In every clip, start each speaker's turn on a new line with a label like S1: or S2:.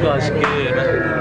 S1: Aşkı aşkı.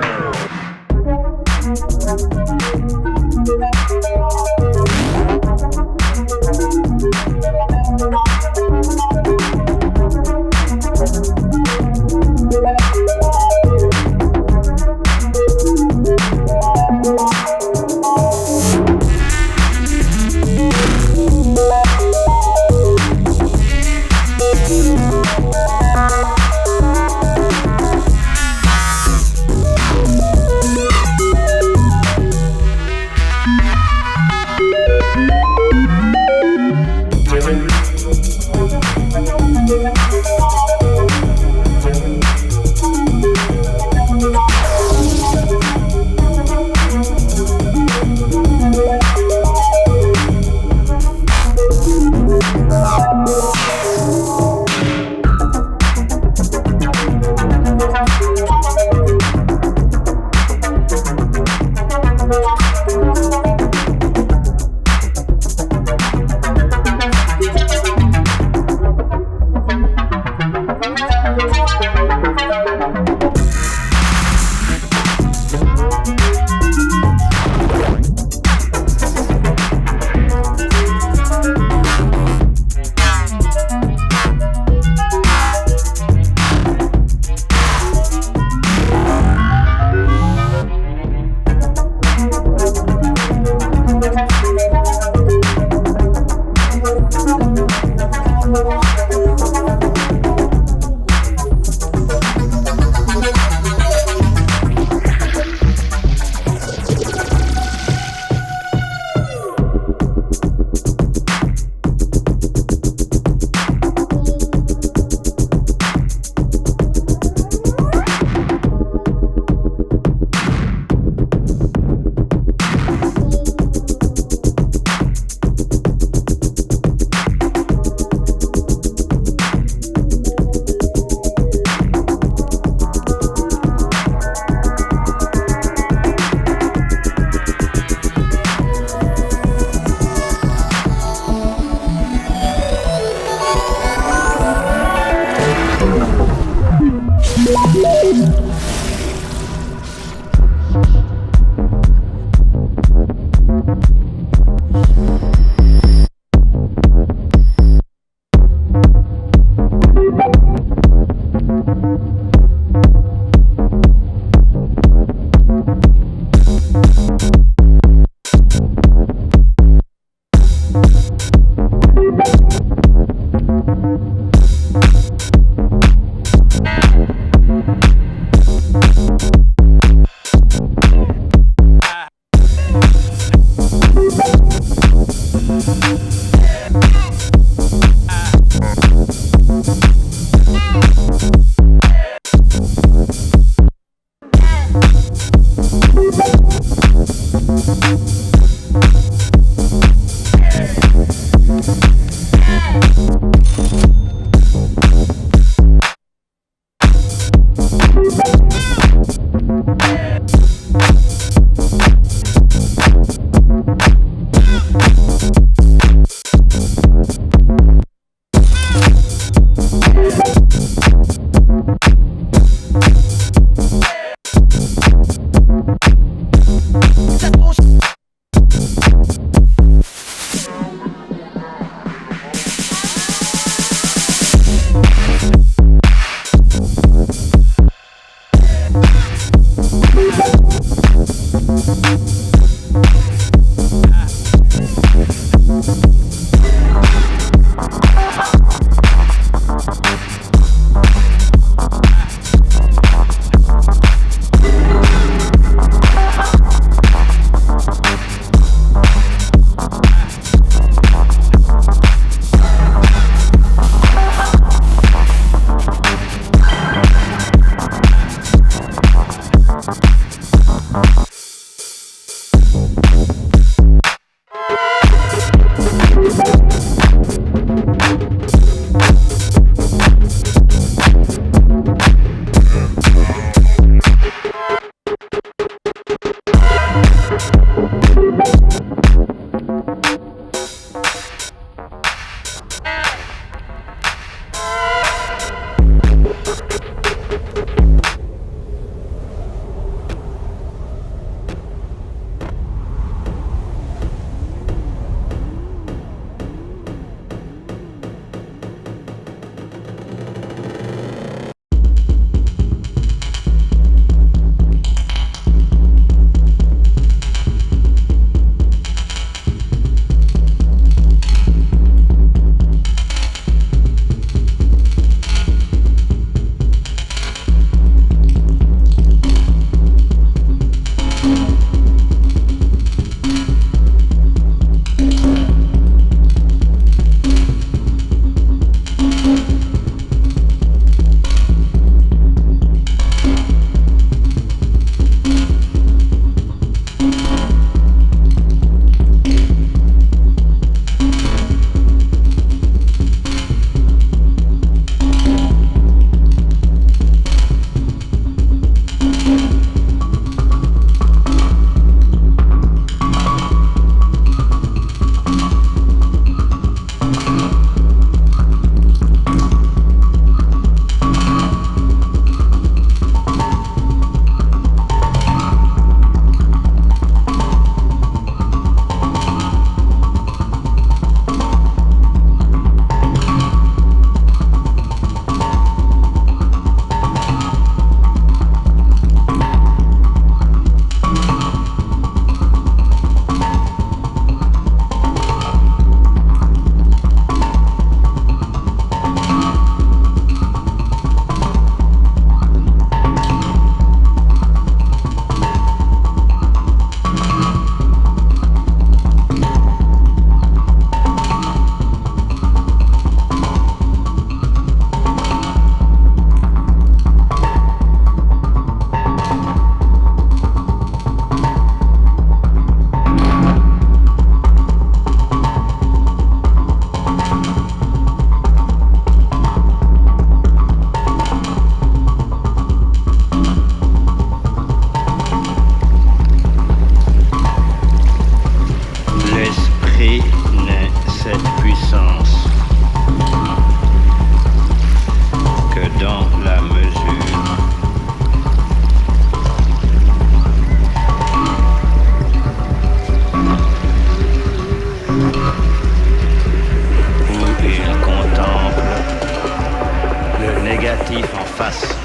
S1: négatif en face.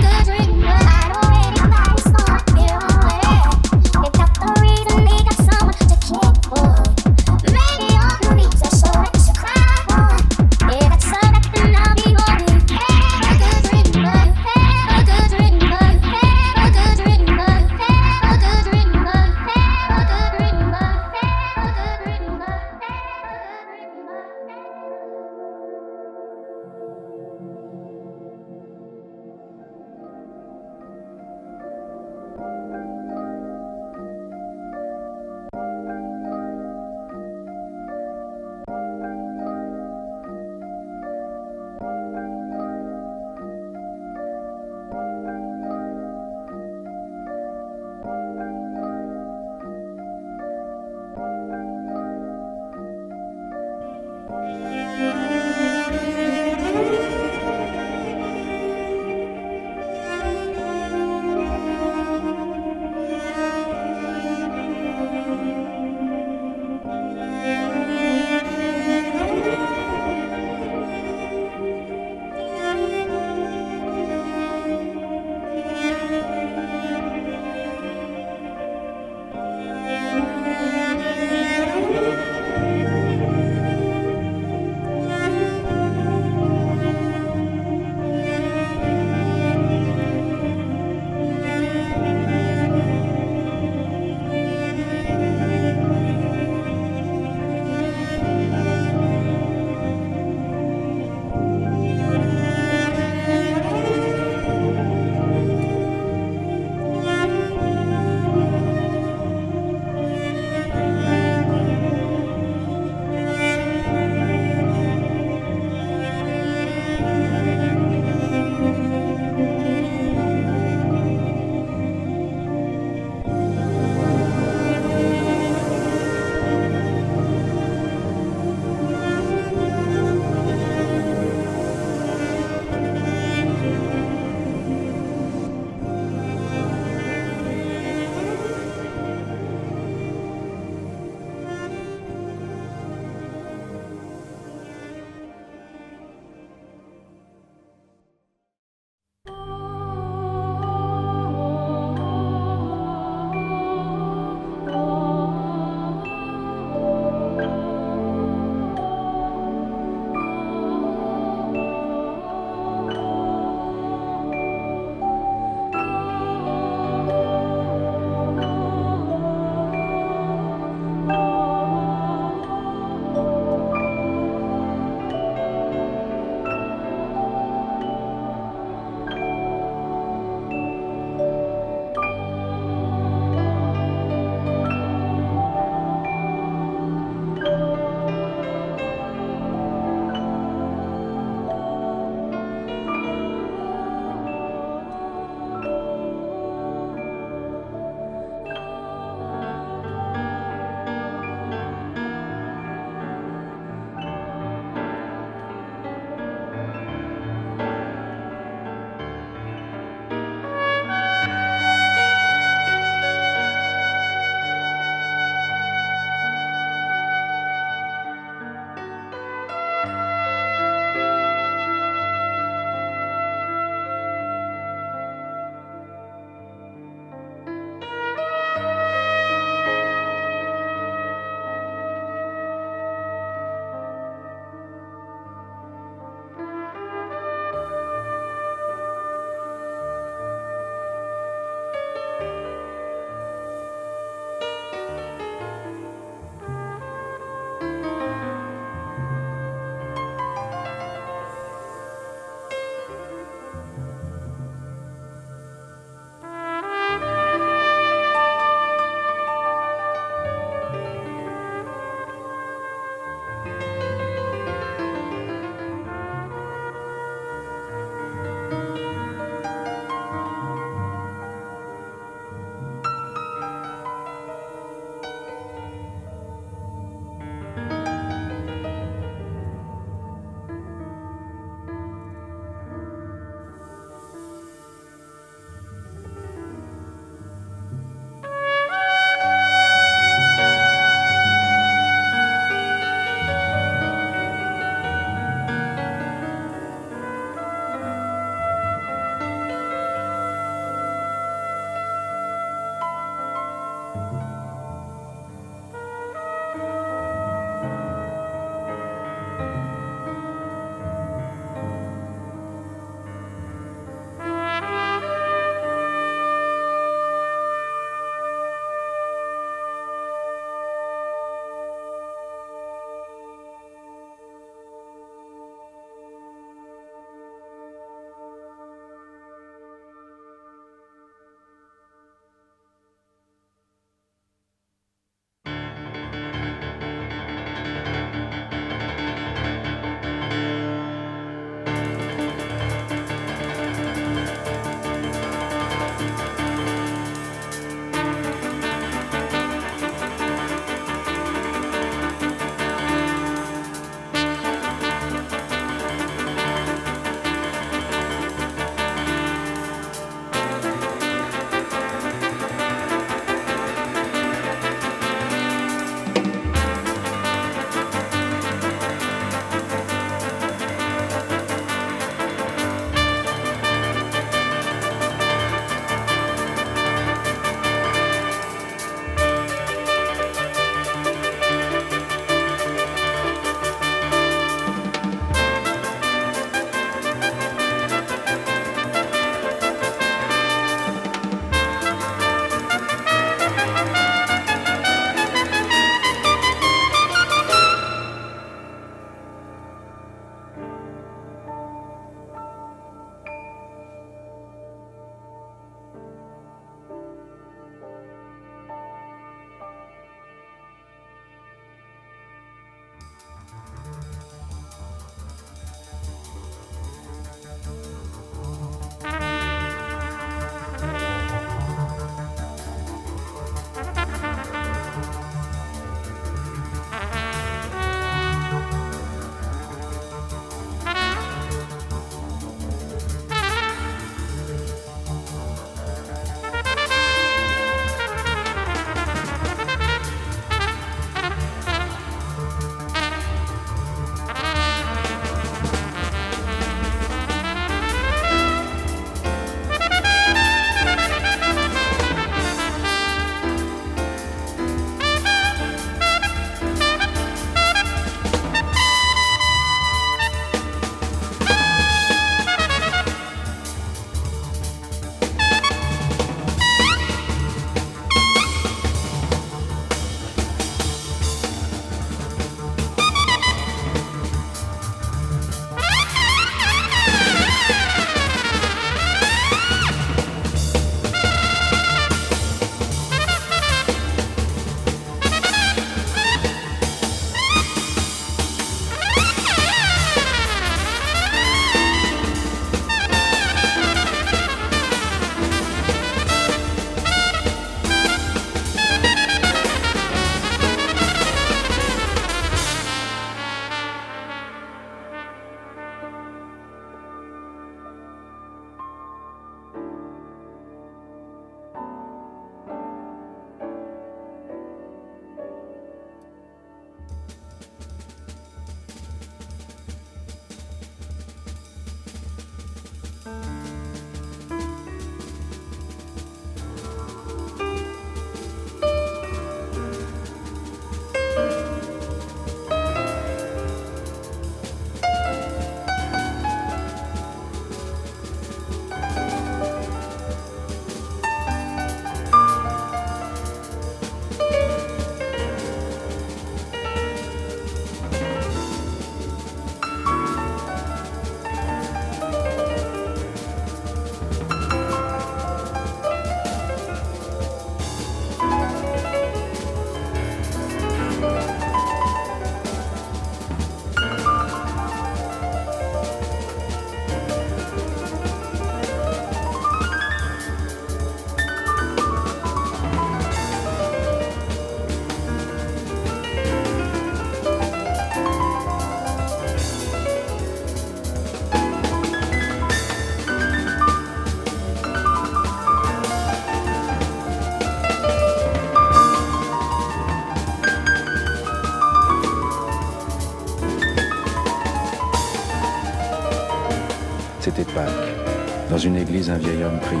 S1: une église, un vieil homme priait.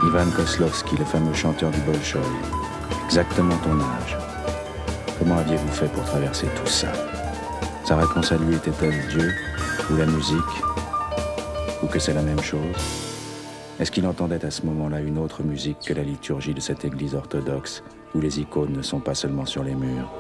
S1: Ivan Koslovski, le fameux chanteur du Bolchoï. Exactement ton âge. Comment aviez-vous fait pour traverser tout ça? Sa réponse à lui était-elle Dieu, ou la musique, ou que c'est la même chose? Est-ce qu'il entendait à ce moment-là une autre musique que la liturgie de cette église orthodoxe, où les icônes ne sont pas seulement sur les murs?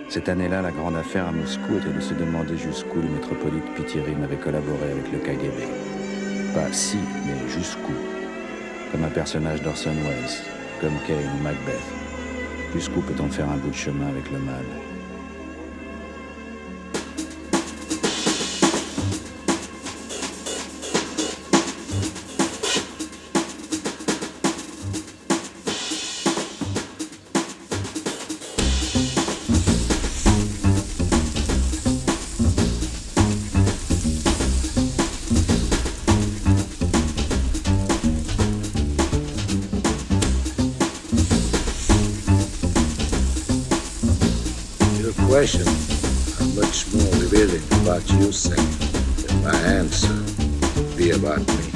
S1: Cette année-là, la grande affaire à Moscou était de se demander jusqu'où le métropolite Pityrine avait collaboré avec le KGB. Pas si, mais jusqu'où. Comme un personnage d'Orson Welles, comme Kane ou Macbeth. Jusqu'où peut-on faire un bout de chemin avec le mal?
S2: Question are much more revealing about you, Sam, than my answer be about me.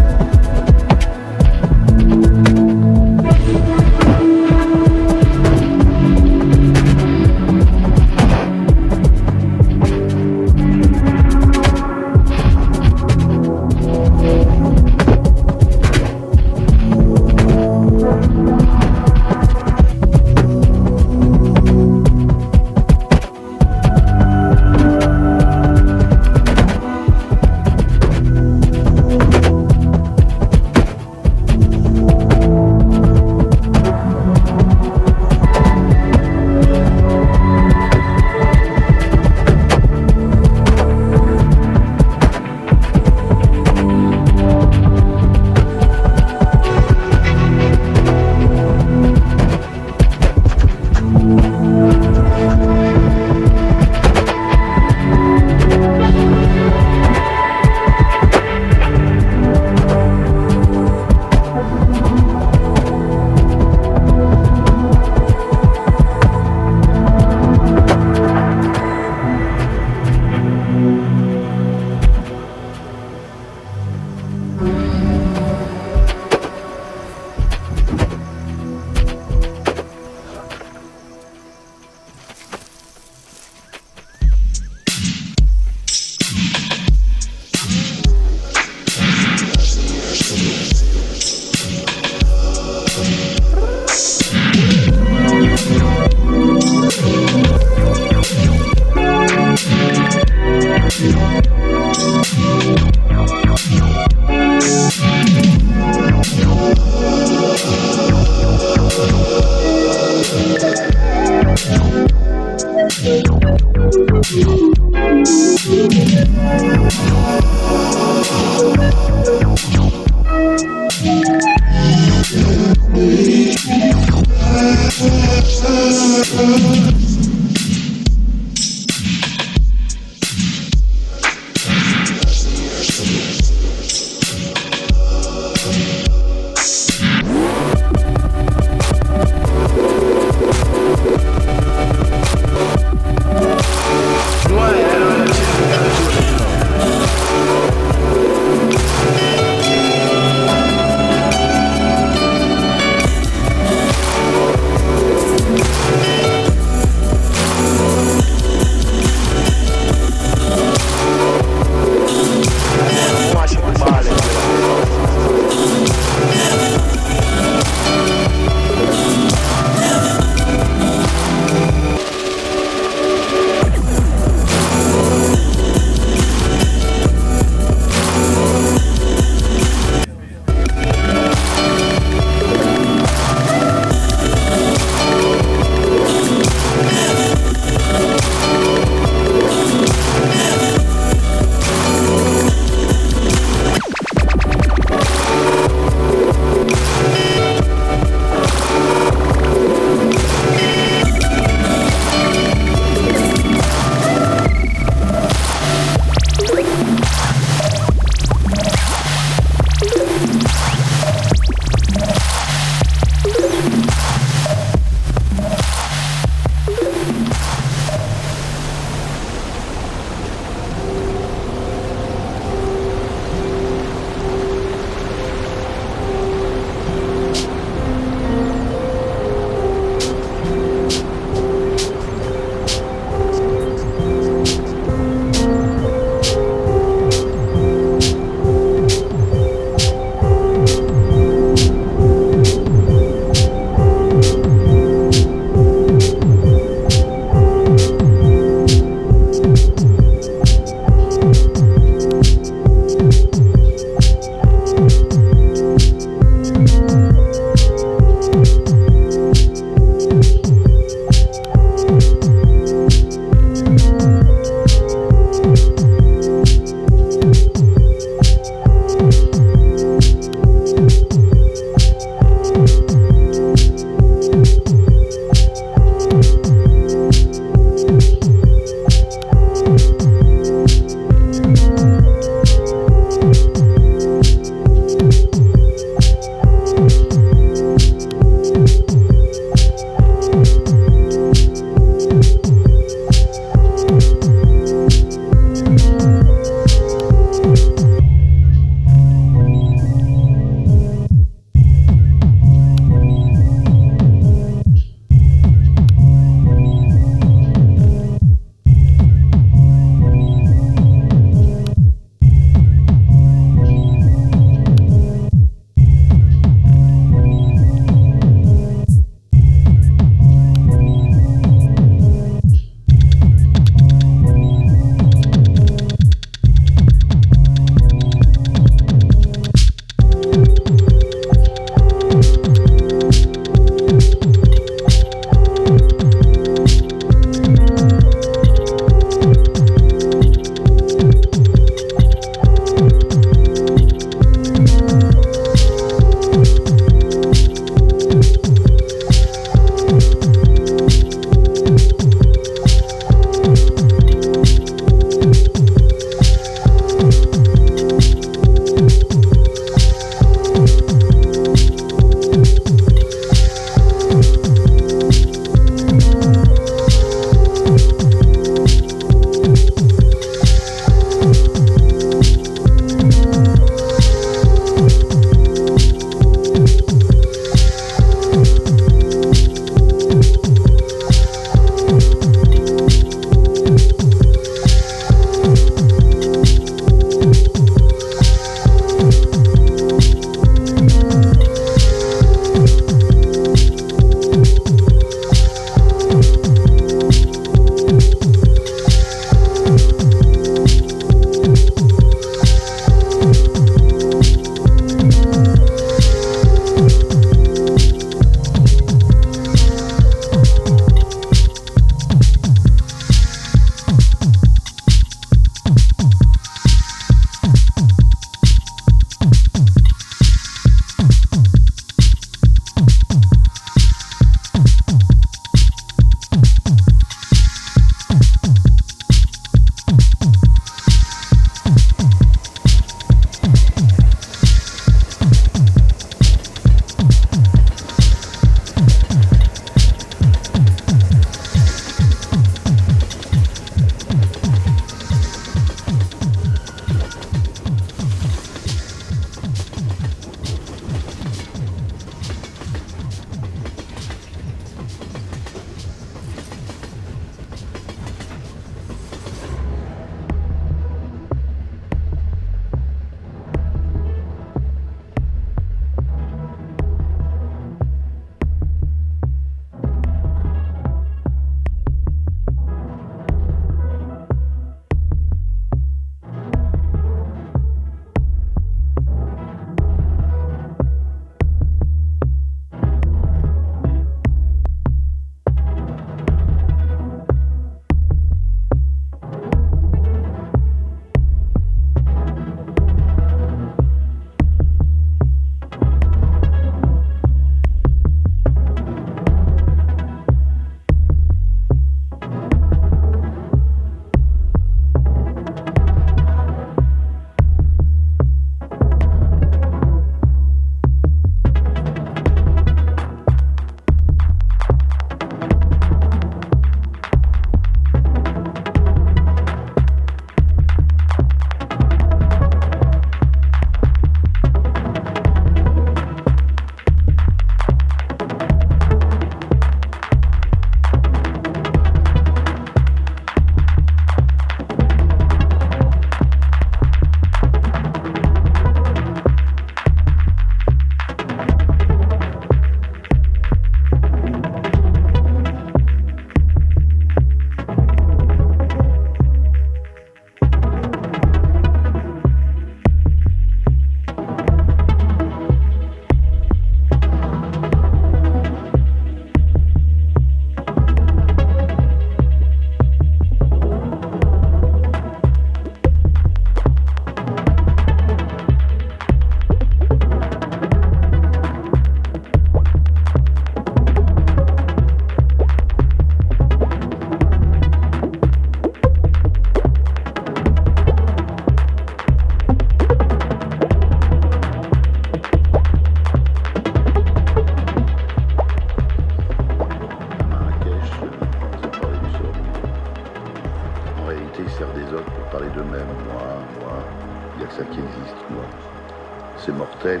S2: c'est mortel,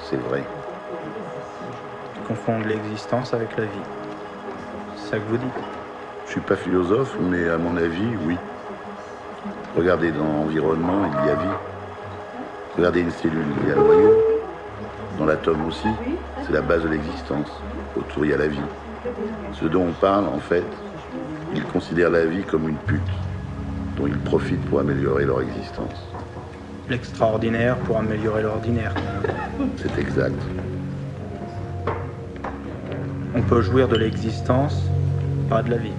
S2: c'est vrai.
S3: Confondre l'existence avec la vie. C'est ça que vous dites.
S2: Je suis pas philosophe, mais à mon avis, oui. Regardez, dans l'environnement, il y a vie. Regardez une cellule, il y a le noyau. Dans l'atome aussi, c'est la base de l'existence. Autour, il y a la vie. Ce dont on parle, en fait, ils considèrent la vie comme une pute, dont ils profitent pour améliorer leur existence.
S3: L'extraordinaire pour améliorer l'ordinaire.
S2: C'est exact.
S3: On peut jouir de l'existence, pas de la vie.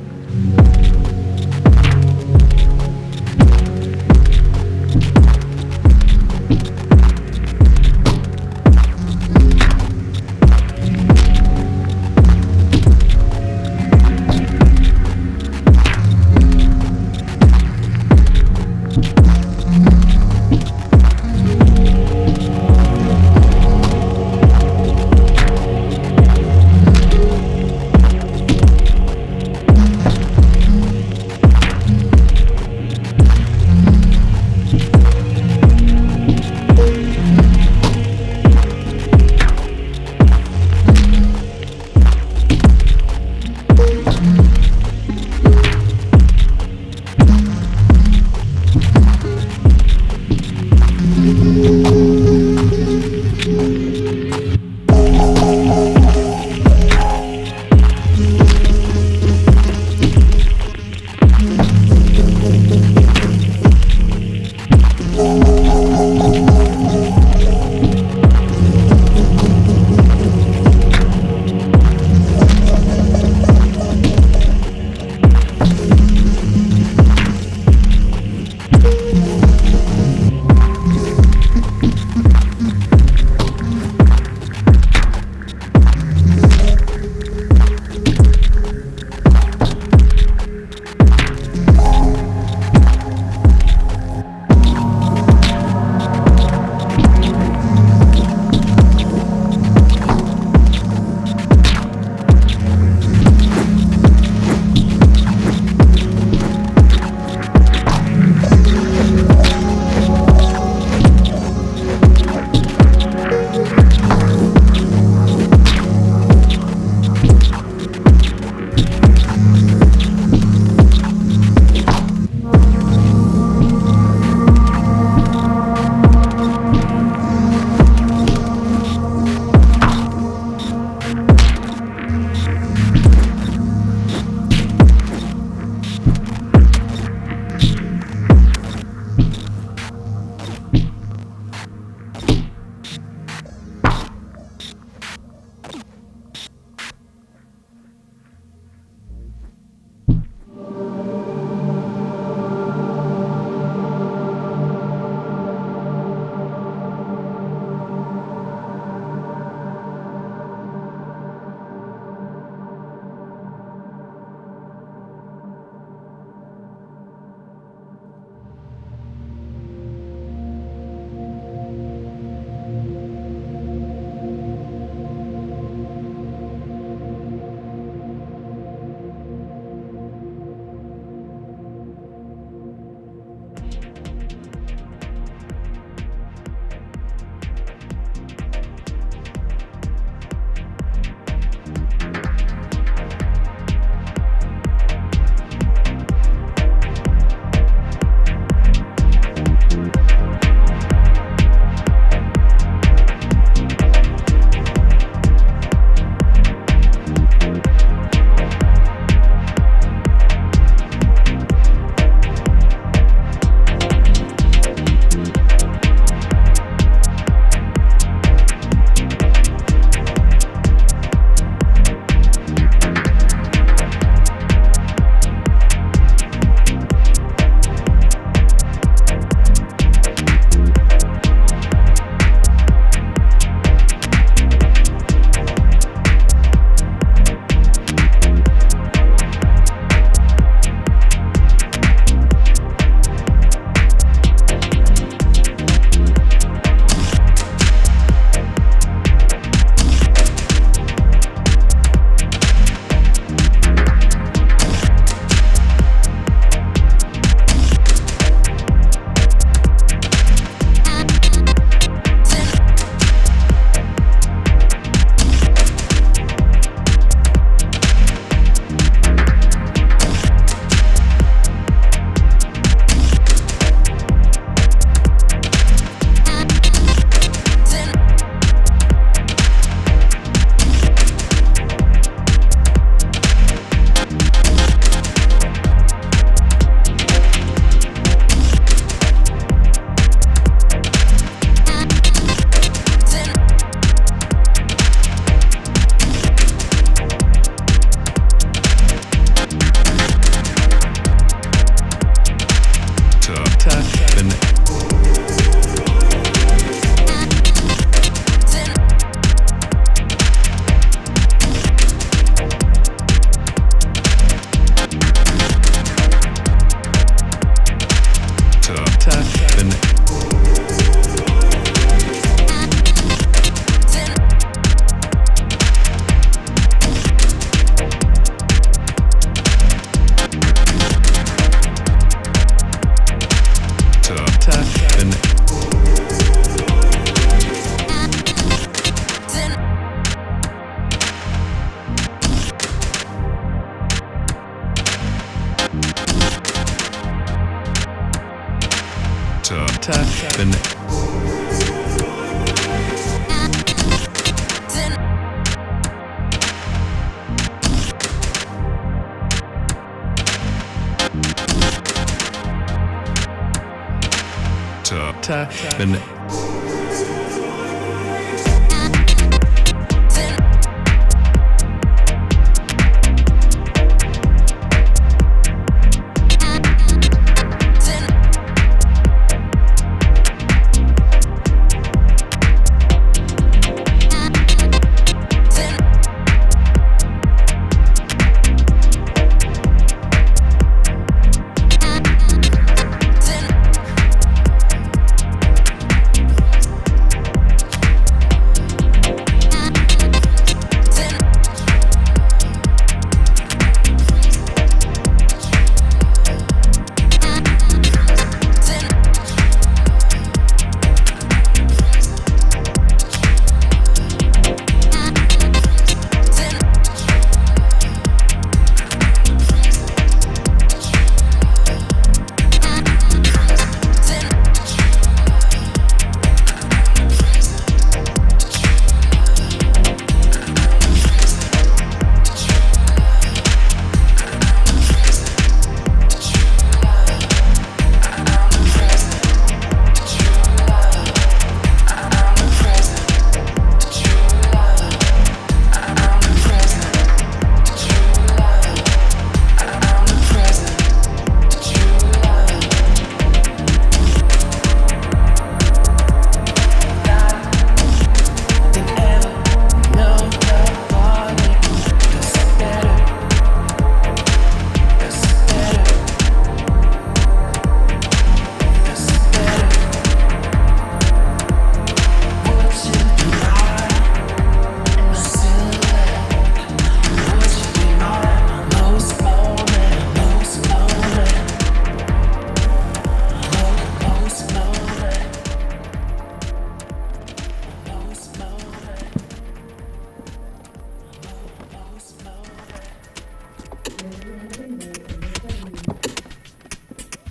S4: happen.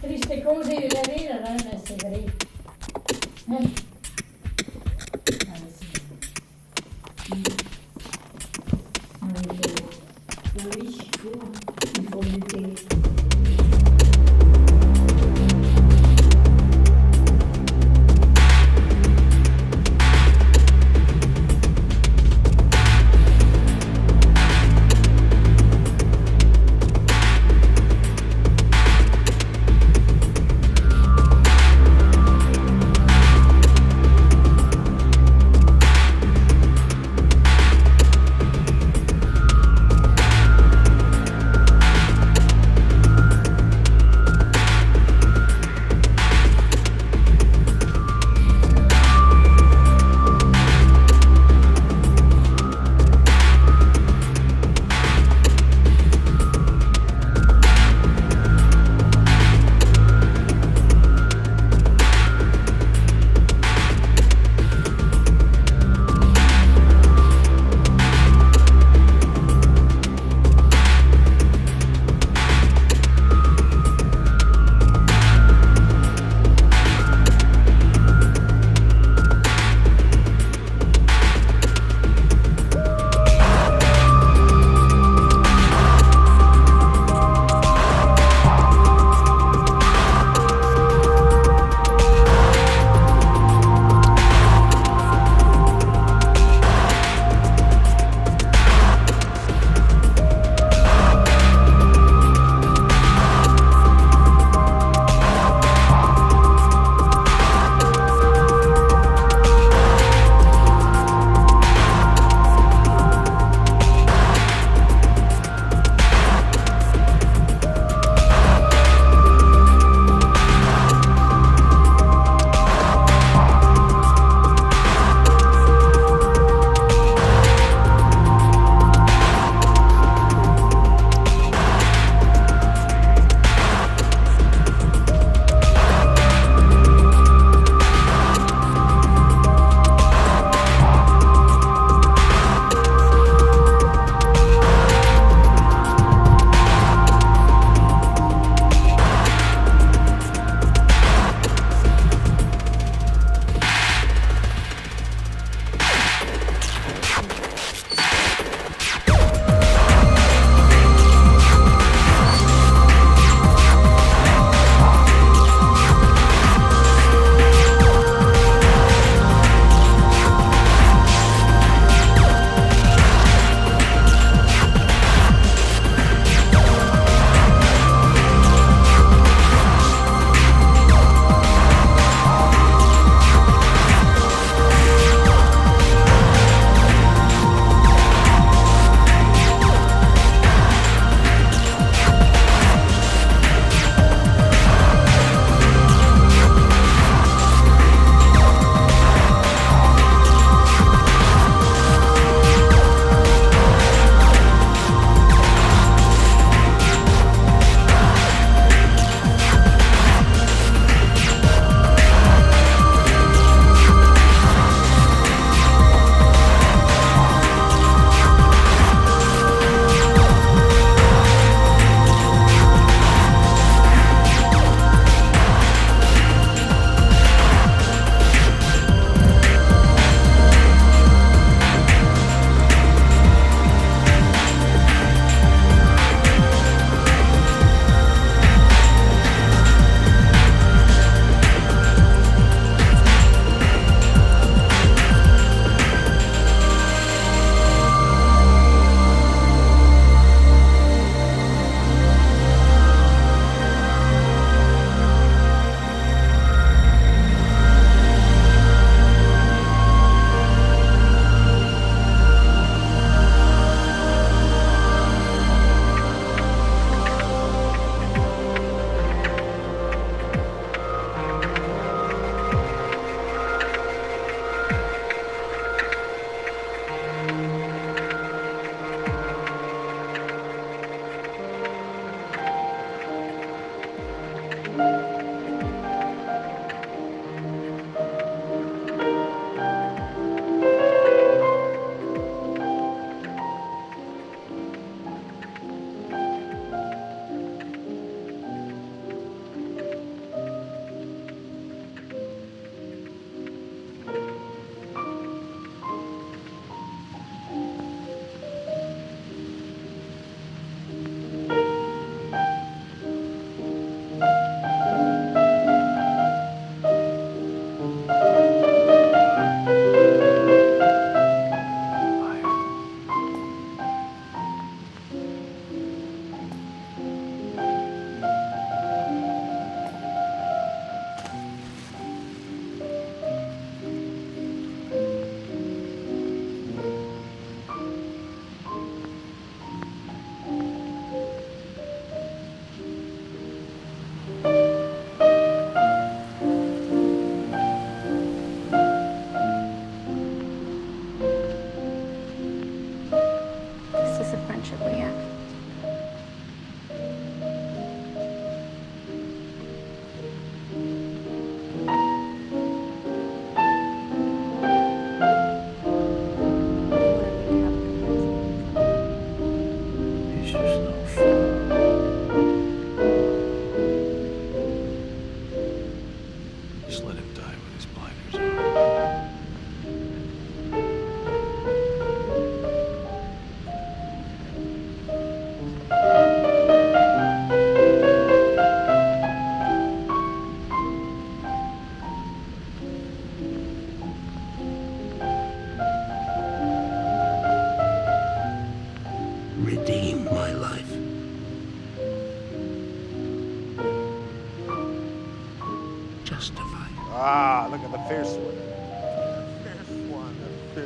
S5: Triste cose della vita non è segreto.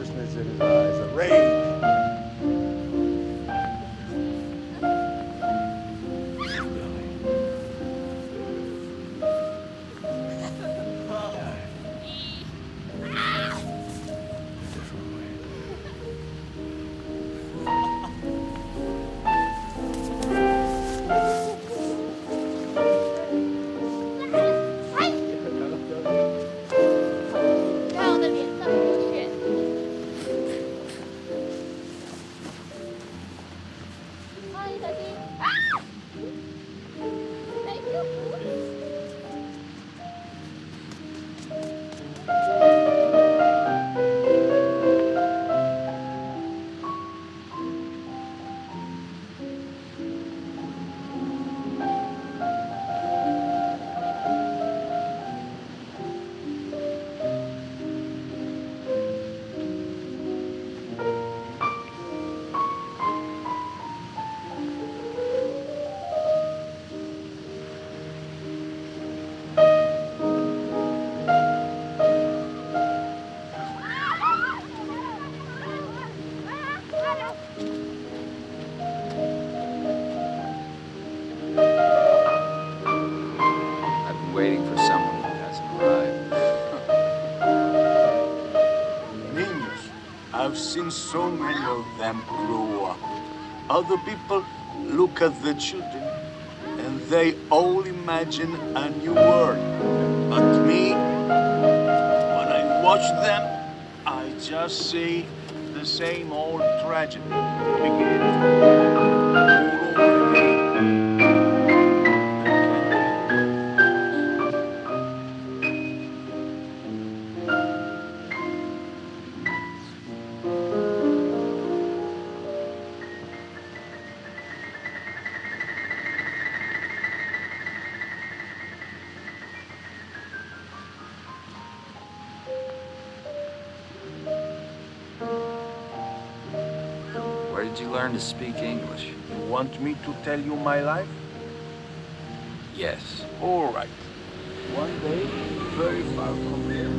S4: fierceness in his eyes, a rage.
S6: I've been waiting for someone who hasn't arrived.
S4: Niños, I've seen so many of them grow up. Other people look at the children and they all imagine a new world. But me, when I watch them, I just see the same old tragedy begin all over again.
S6: Where did you learn to speak English?
S4: You want me to tell you my life?
S6: Yes.
S4: All right. One day, very far from here,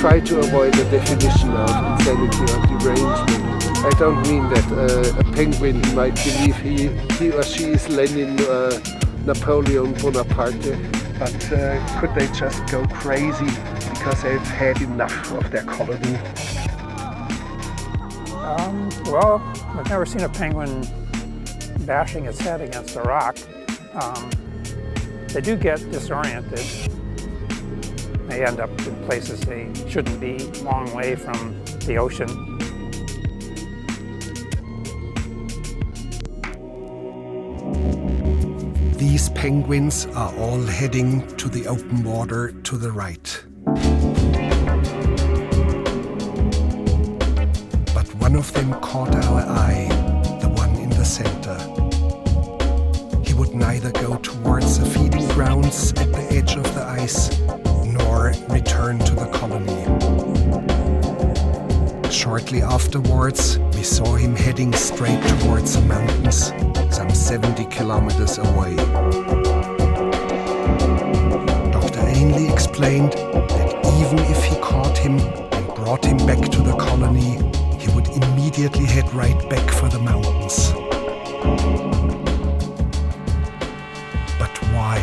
S7: try to avoid the definition of insanity or derangement. I don't mean that a penguin might believe he or she is Lenin or Napoleon Bonaparte, but could they just go crazy because they've had enough of their colony?
S8: Well, I've never seen a penguin bashing its head against a rock. They do get disoriented. They end up in places they shouldn't be, long way from the ocean.
S9: These penguins are all heading to the open water to the right. But one of them caught our eye, the one in the center. He would neither go towards the feeding grounds at the edge of the ice, nor return to the colony. Shortly afterwards, we saw him heading straight towards the mountains, some 70 kilometers away. Dr. Ainley explained that even if he caught him and brought him back to the colony, he would immediately head right back for the mountains. But why?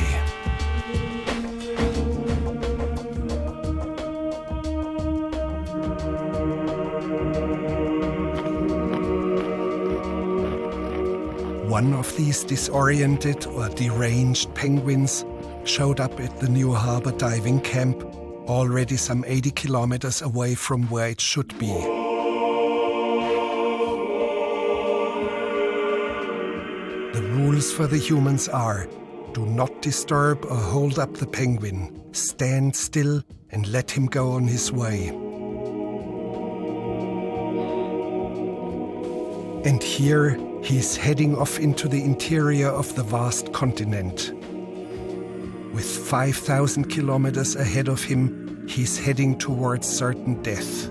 S9: One of these disoriented or deranged penguins showed up at the New Harbor diving camp, already some 80 kilometers away from where it should be. The rules for the humans are: do not disturb or hold up the penguin. Stand still and let him go on his way. And here he's heading off into the interior of the vast continent. With 5,000 kilometers ahead of him, he's heading towards certain death.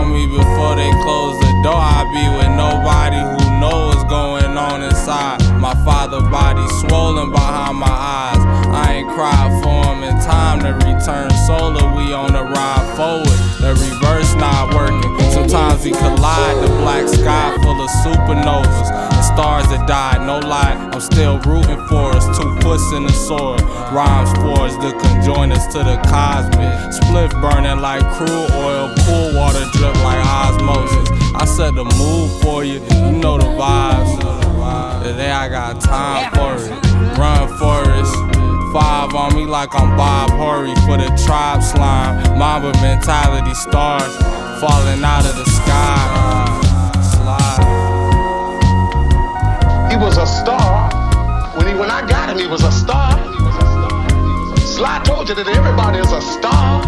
S10: on me before they close the door. I be with nobody who knows what's going on inside. My father body swollen behind my eyes. I ain't cried for him in time to return solar. We on the ride forward, the reverse not working. Sometimes we collide, the black sky full of supernovas and stars that died. No lie, I'm still rooting for us. 2 foot in the soil, rhymes for us to conjoin us to the cosmic. Spliff burning like crude oil, pool water drip like osmosis. I set the mood for you, you know the vibes. Today I got time for it. Run Forest, 5 on me like I'm Bob Horry for the tribe slime. Mamba mentality stars falling out of the sky. Slide.
S11: He was a star. When I got him, he was a star. Sly told you that everybody is a star.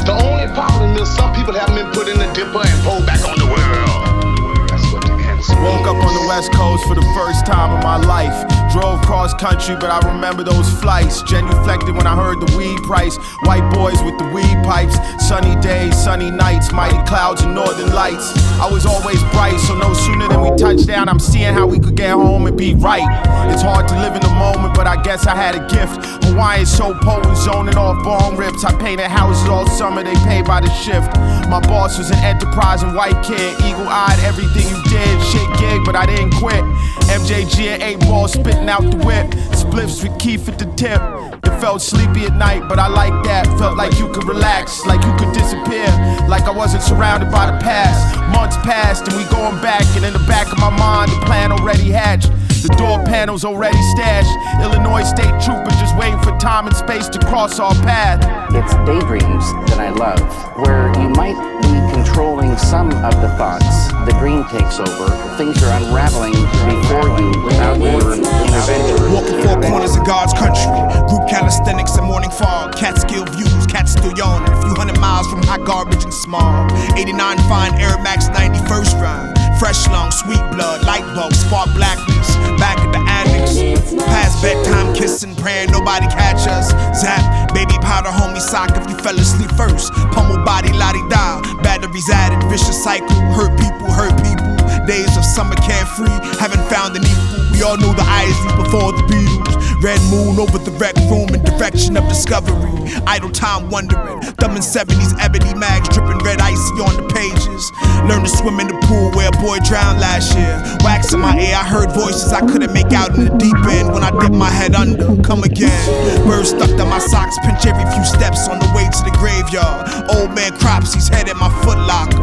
S11: The only problem is some people haven't been put in the dipper and pulled back on the world. That's what the answer is.
S12: Woke up on the West Coast for the first time in my life. Drove cross country, but I remember those flights. Genuflected when I heard the weed price. White boys with the weed pipes. Sunny days, sunny nights, mighty clouds and northern lights. I was always bright, so no sooner than we touched down, I'm seeing how we could get home and be right. It's hard to live in the moment, but I guess I had a gift. Hawaii's so potent, zoning off bone rips. I painted houses all summer, they pay by the shift. My boss was an enterprising white kid, eagle-eyed, everything you did. Shit gig, but I didn't quit. MJG and 8 ball spitting out the whip. Spliffs with Keith at the tip. It felt sleepy at night, but I like that. Felt like you could relax, like you could disappear, like I wasn't surrounded by the past. Months passed and we going back, and in the back of my mind, the plan already hatched. The door panels already stashed. Illinois state trooper just waiting for time and space to cross our path.
S13: It's daydreams that I love, where you might be controlling some of the thoughts. The dream takes over. Things are unraveling before you without your intervention.
S14: Walking 4 corners of God's country. Group calisthenics and morning fog. Catskill views, cats still yawning. A few hundred miles from hot garbage and smog. 89 fine Air Max 91st ride. Fresh lung, sweet blood, light bulb, spark blackness. Back at the annex. Past bedtime kissing, praying nobody catch us. Zap, baby powder, homie sock if you fell asleep first. Pummel body, la-di-da. Batteries added, vicious cycle. Hurt people, hurt people. Days of summer carefree, haven't found an equal. We all know the Isley before the Beatles. Red moon over the rec room in direction of discovery. Idle time wondering. Thumbing 70s ebony mags, dripping red icy on the pages. Learn to swim in the pool where a boy drowned last year. Wax in my ear, I heard voices I couldn't make out in the deep end. When I dipped my head under, come again. Birds stuck to my socks, pinch every few steps on the way to the graveyard. Old man crops, he's head in my foot locker.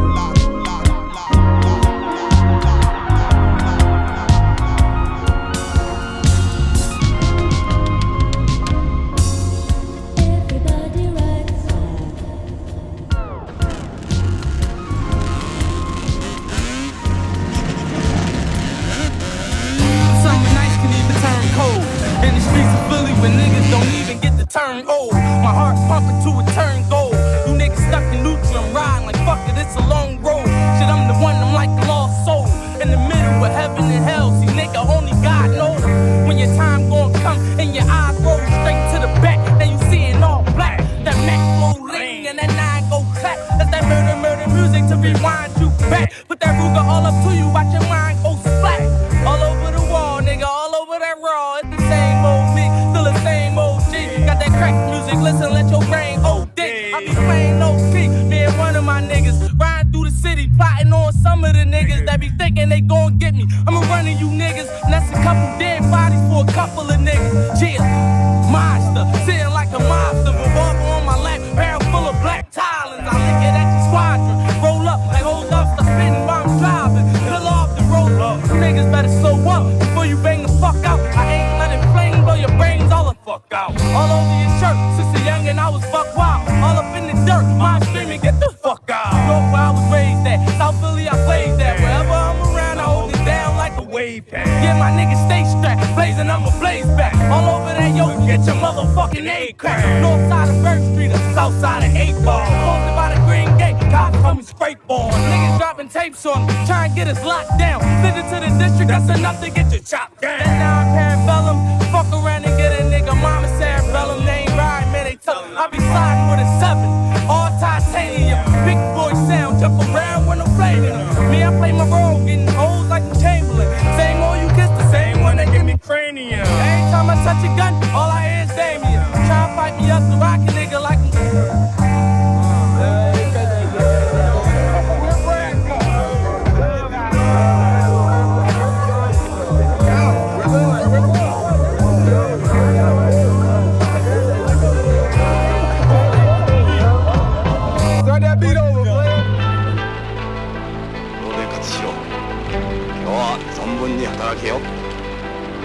S15: Turn old, my heart pumping to a turn gold. You niggas stuck in neutral, I'm riding like fuck it, it's a long road. Shit, I'm the one, I'm like the lost soul. In the middle of heaven and hell, see nigga, only God knows. When your time gon' come and your eyes roll straight to the back, then you see it all black. That Mac go ring and that 9 go clap. That's that murder music to rewind you back. Put that Ruger all up to you, watch your mind go splat. All over the wall, nigga, all over that raw. It's the same old me, still the same old G. Got that crack music, listen, let your brain OD. I be playing no peak, me and one of my niggas riding through the city, plotting on some of the niggas that be thinking they gon' get me. I'ma running you niggas, and that's a couple dead bodies for a couple of niggas. Yeah, monster, sitting like a monster, revolver on my lap, barrel full of black Thailands. I lick it at your squadron, roll up like hold up, start spinning while I'm driving. Pull off the roll up, you niggas better slow up before you bang the fuck out. I ain't letting flame blow your brains all the fuck out. All over your shirt, since a youngin' I was fuck wild. All up in the dirt, mind screaming, get the fuck out. North where I was raised at, South Philly I played that. Wherever I'm around, I hold it down like a wave pack. Yeah, my niggas stay strapped, blazing, I'ma blaze back. All over that yoke, get your motherfucking A crack. North side of Bird Street, or south side of 8 Ball. Posted by the Green Gate, cops call me scrape ball. Niggas dropping tapes on them, try and get us locked down. Send it to the district, that's enough to get you chopped down. That 9 parabellum, fuck around and get a nigga mama cerebellum. They ain't riding, man, they tough. I be sliding with a 7, all titanium. Big boy sound, jump around.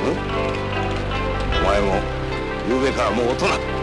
S16: お前もゆうべからもう大人。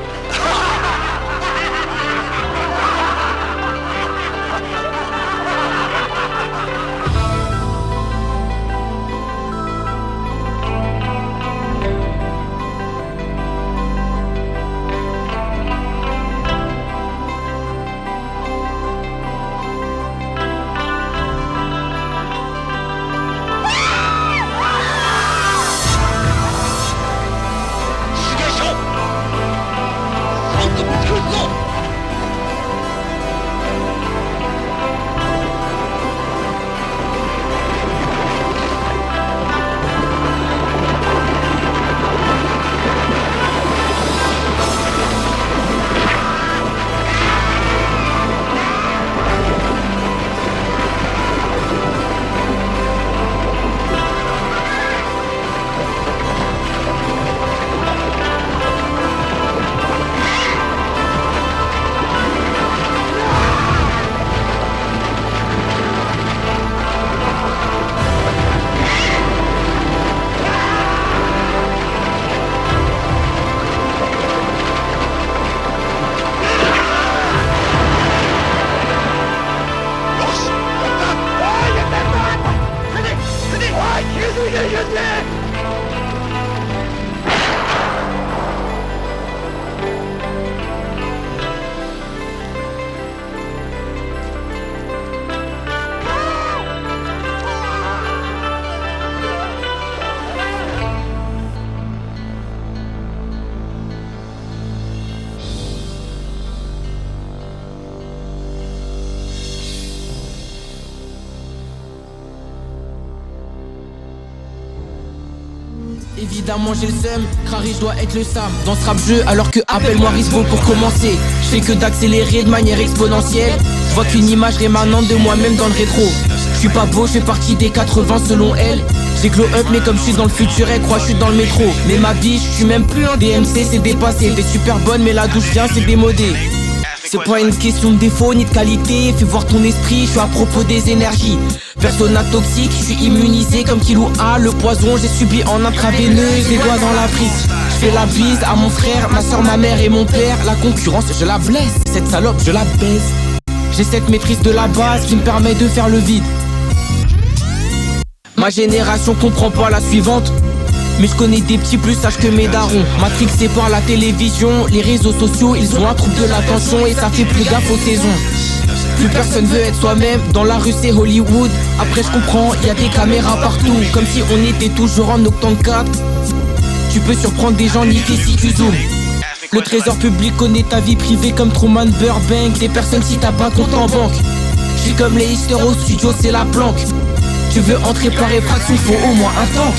S15: Évidemment j'ai le seum, Crary je dois être le Sam. Dans ce rap jeu alors que appelle-moi Risbo pour commencer. Je fais que d'accélérer de manière exponentielle. Je vois qu'une image rémanente de moi-même dans le rétro. Je suis pas beau, je fais partie des 80 selon elle. J'ai glow up mais comme je suis dans le futur elle croit que je suis dans le métro. Mais ma biche, je suis même plus un DMC, c'est dépassé. T'es super bonne mais la douche vient c'est démodé. C'est pas une question de défaut ni de qualité. Fais voir ton esprit, je suis à propos des énergies. Persona toxique, je suis immunisé comme Kilou A. Le poison j'ai subi en intraveineuse, les doigts dans la prise. Je fais la bise à mon frère, ma soeur, ma mère et mon père. La concurrence je la blesse, cette salope je la baise. J'ai cette maîtrise de la base qui me permet de faire le vide. Ma génération comprend pas la suivante. Mais je connais des petits plus sages que mes darons. Matrixés par la télévision, les réseaux sociaux, ils ont un trouble de l'attention et ça fait plus gaffe aux saisons. Plus personne veut être soi-même, dans la rue c'est Hollywood. Après je comprends, y a des caméras partout, comme si on était toujours en Noctambule 4. Tu peux surprendre des gens niqués si tu zoomes. Le trésor public connaît ta vie privée comme Truman Burbank. Des personnes si t'as pas compte en banque. Je suis comme les hystères au studio, c'est la planque. Tu veux entrer par effraction, faut au moins un tank.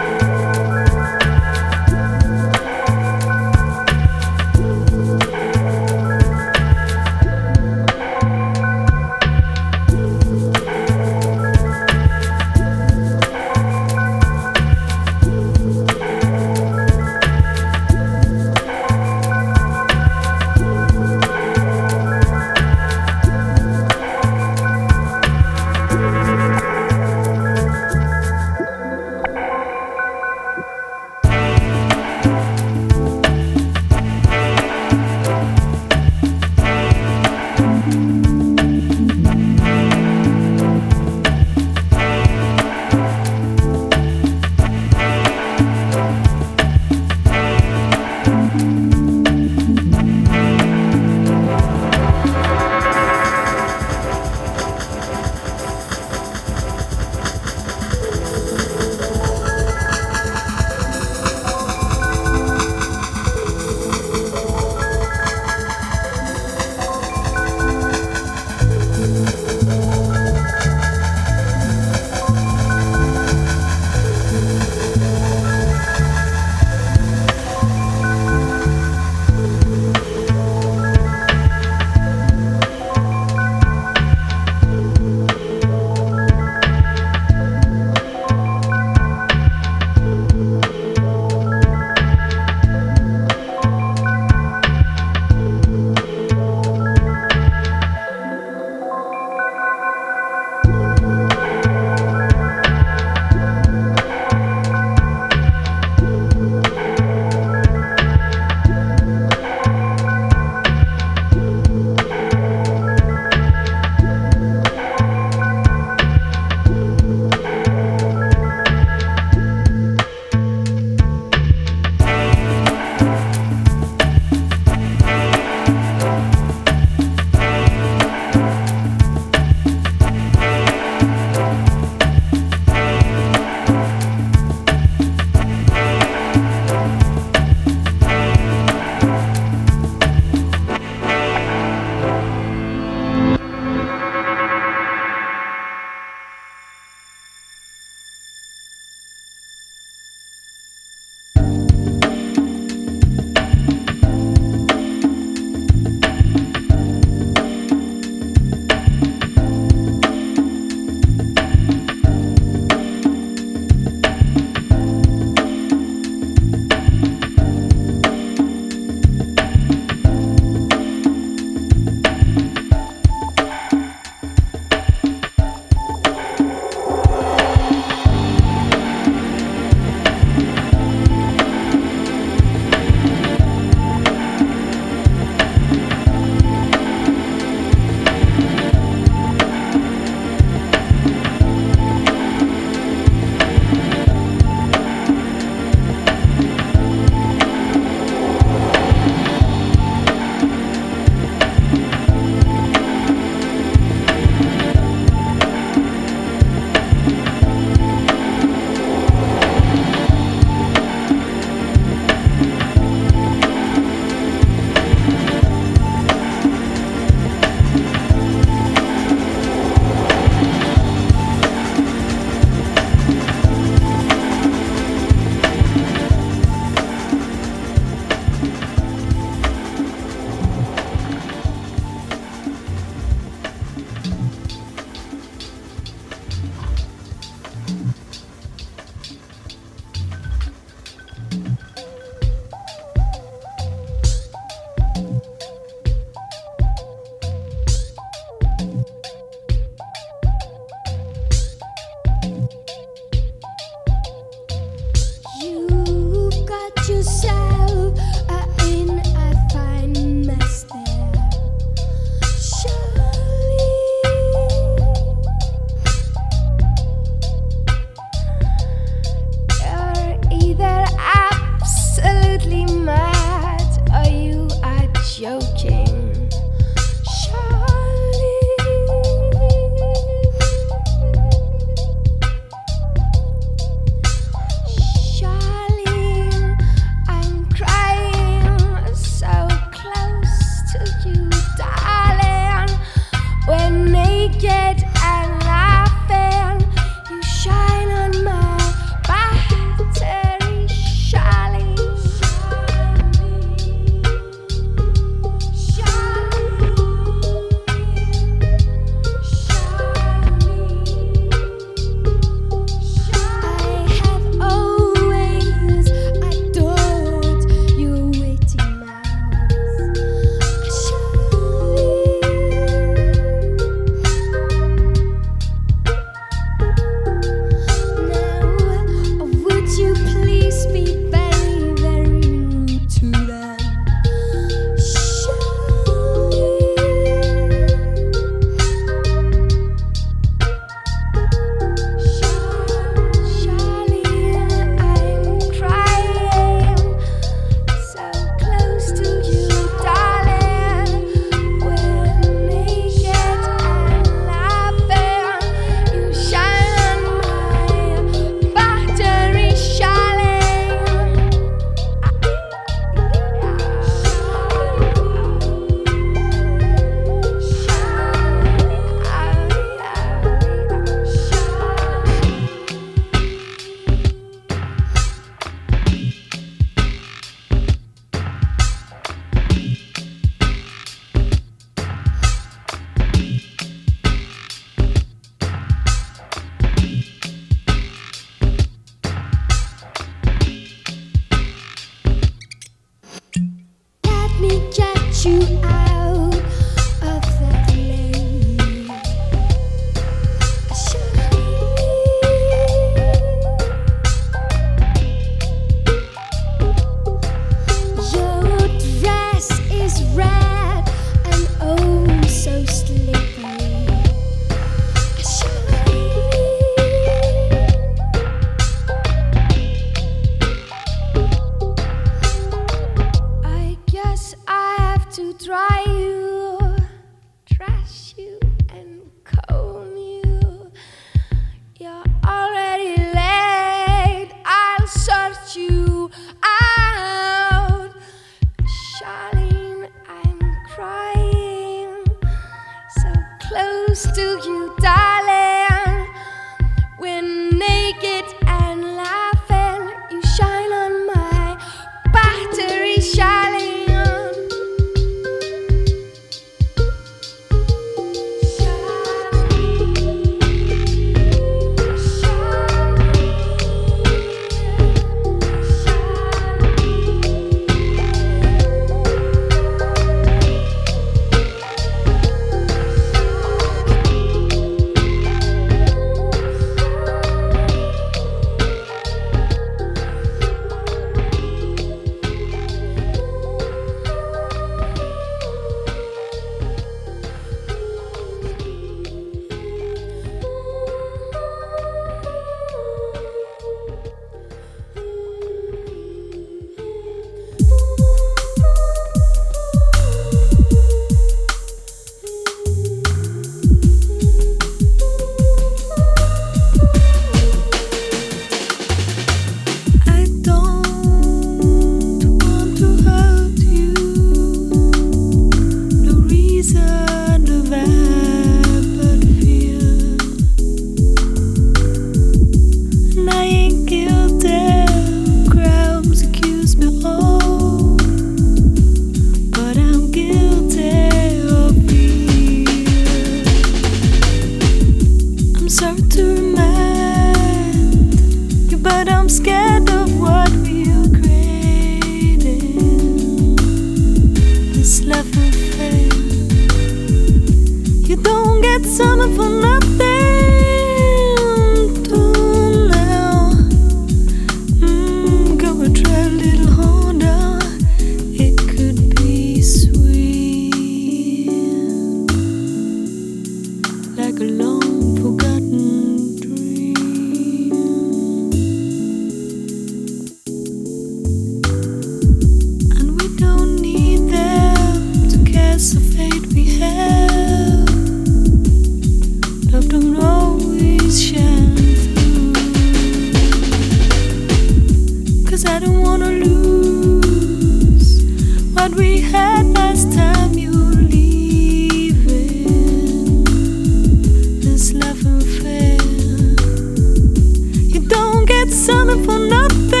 S17: settling for nothing.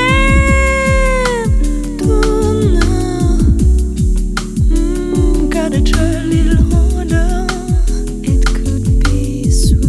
S17: Don't know. Gotta try a little harder. It could be sweet.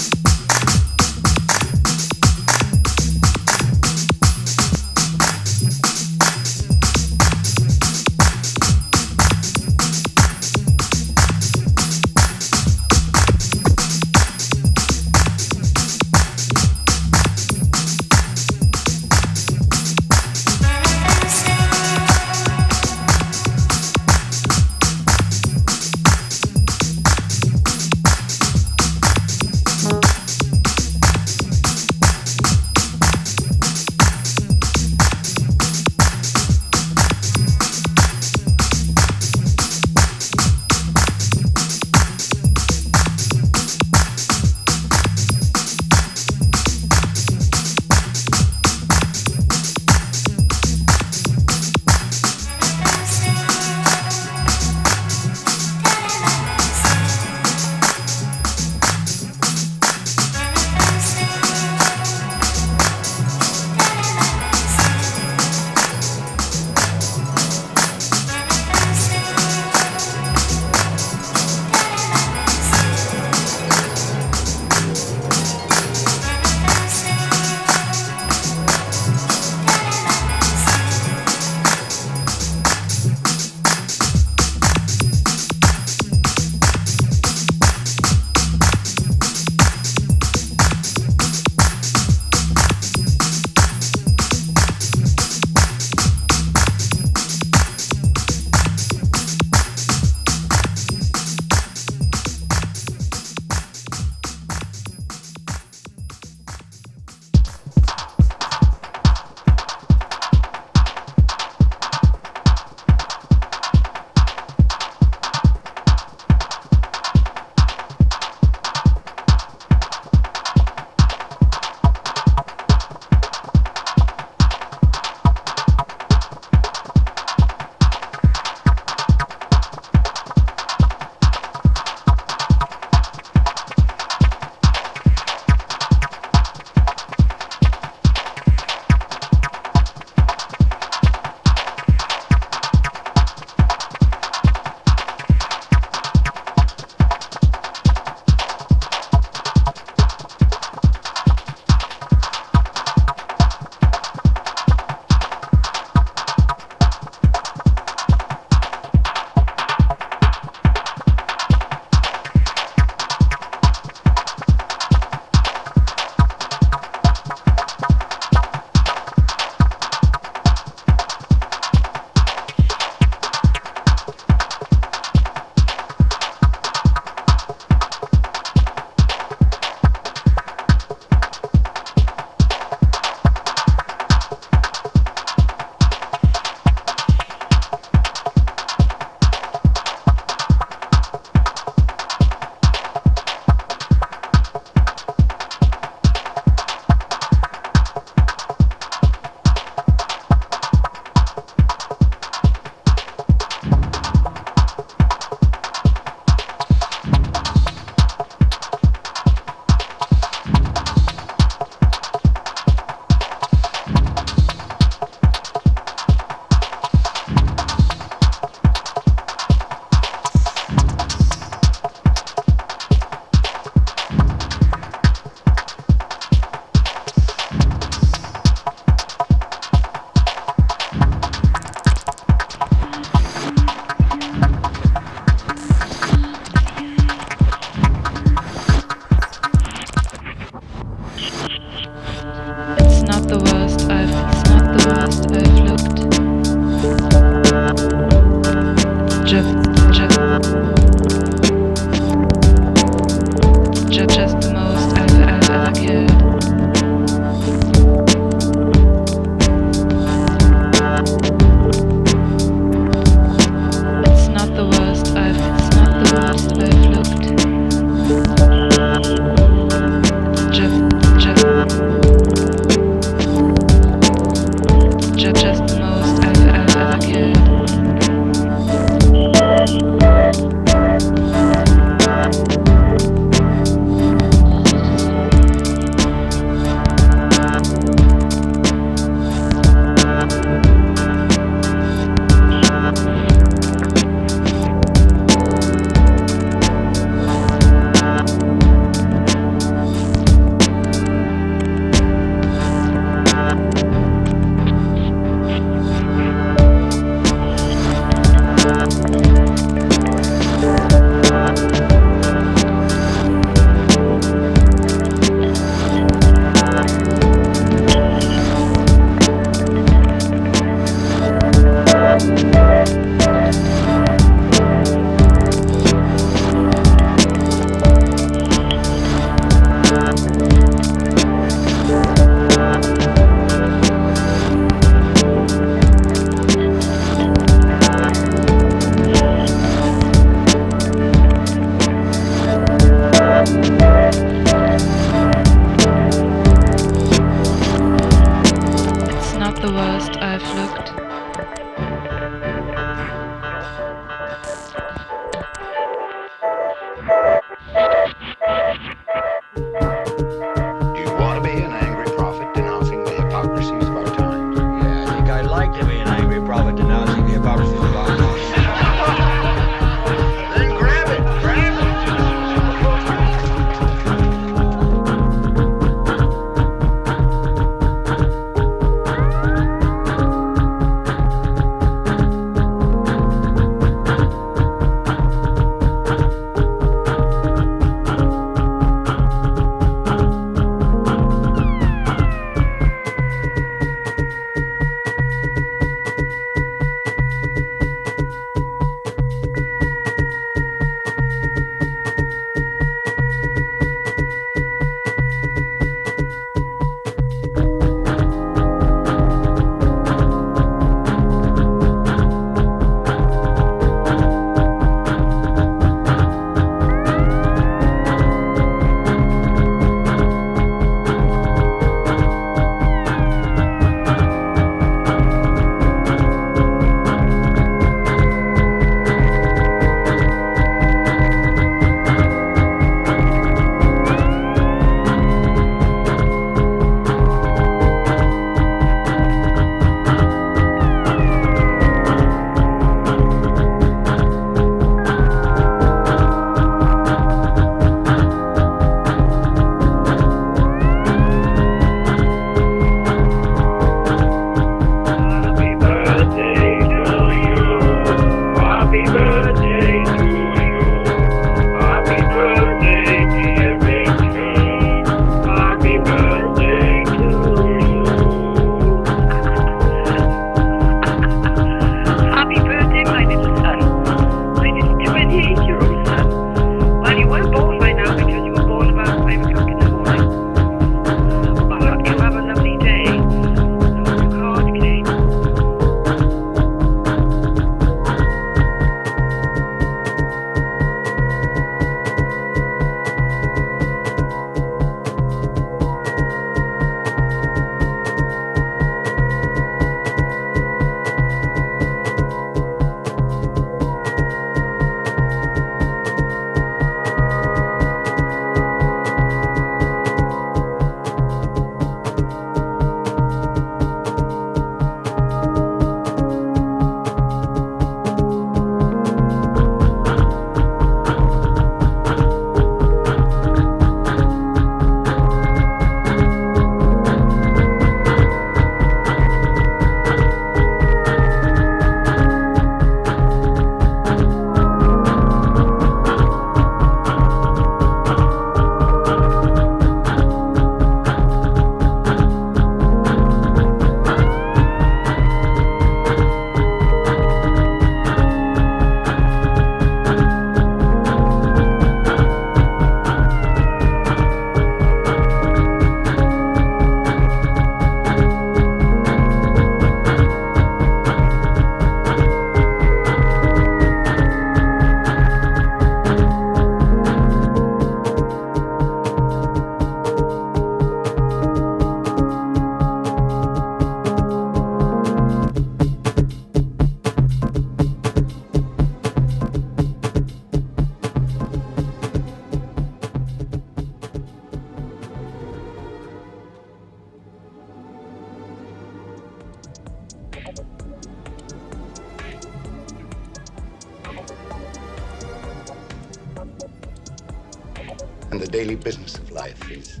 S2: And the daily business of life is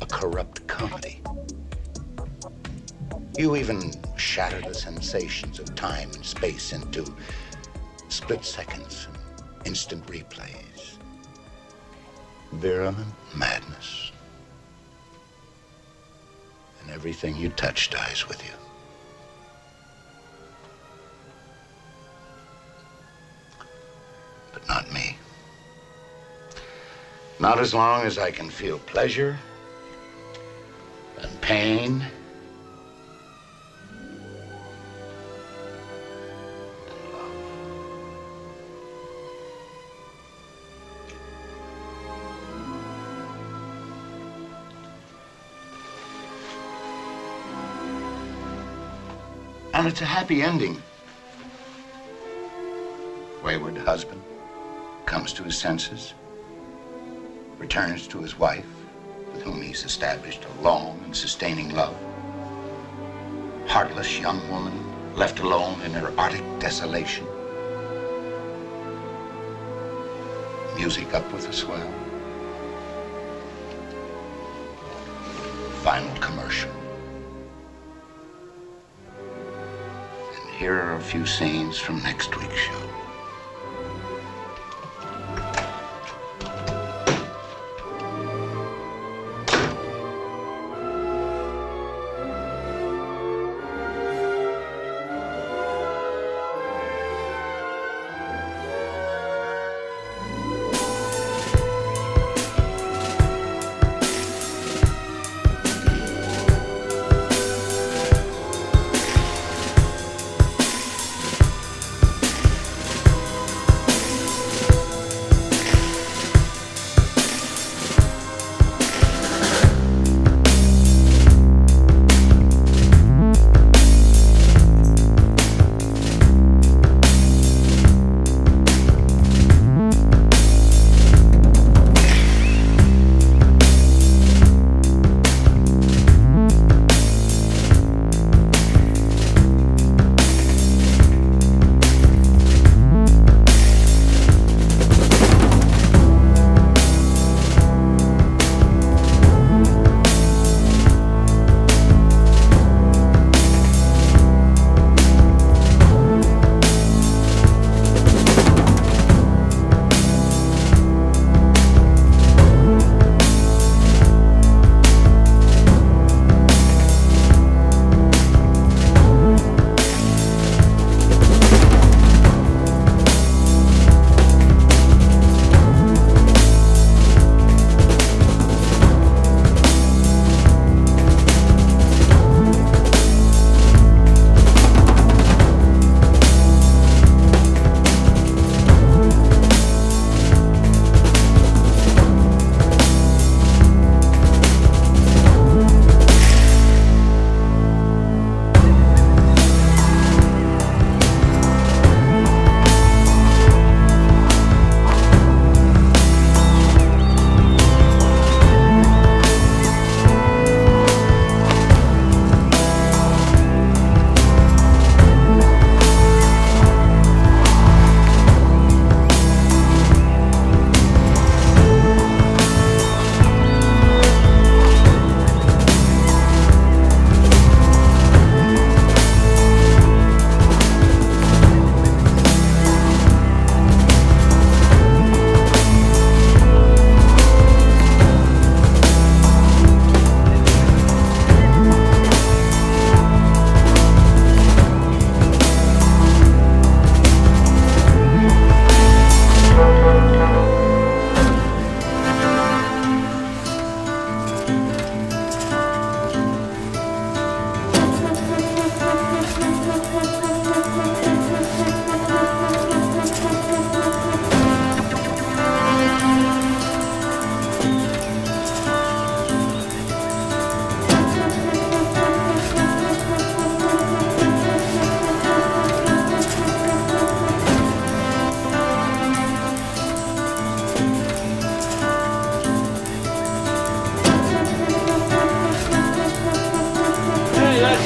S2: a corrupt comedy. You even shatter the sensations of time and space into split seconds and instant replays. Virulent madness. And everything you touch dies with you. But not me. Not as long as I can feel pleasure and pain and love. And it's a happy ending. Wayward husband comes to his senses, returns to his wife, with whom he's established a long and sustaining love. Heartless young woman left alone in her Arctic desolation. Music up with a swell. Final commercial. And here are a few scenes from next week's show.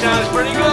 S18: sounds pretty good.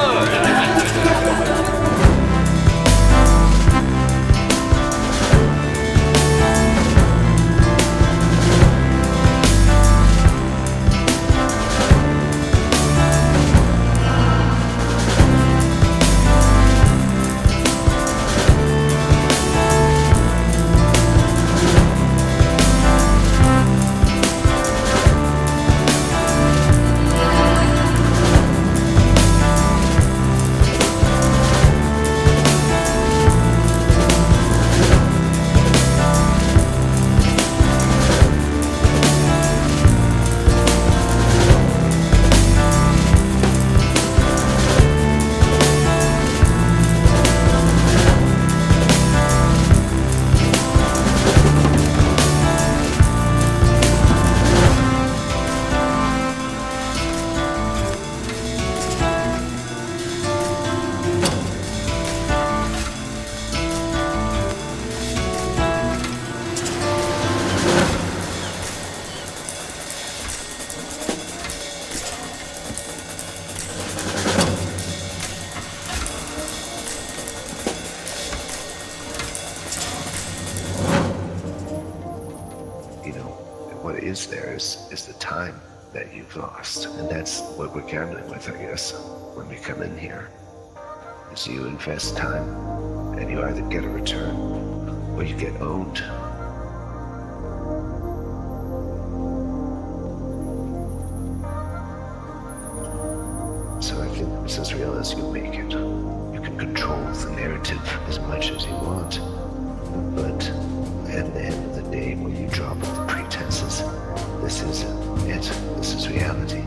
S19: you know, what is there is the time that you've lost. And that's what we're gambling with, I guess, when we come in here. Is you invest time, and you either get a return, or you get owned. So I think it's as real as you make it. You can control the narrative as much as you want, but at the end of the day, when you drop the pretenses, this is it. This is reality.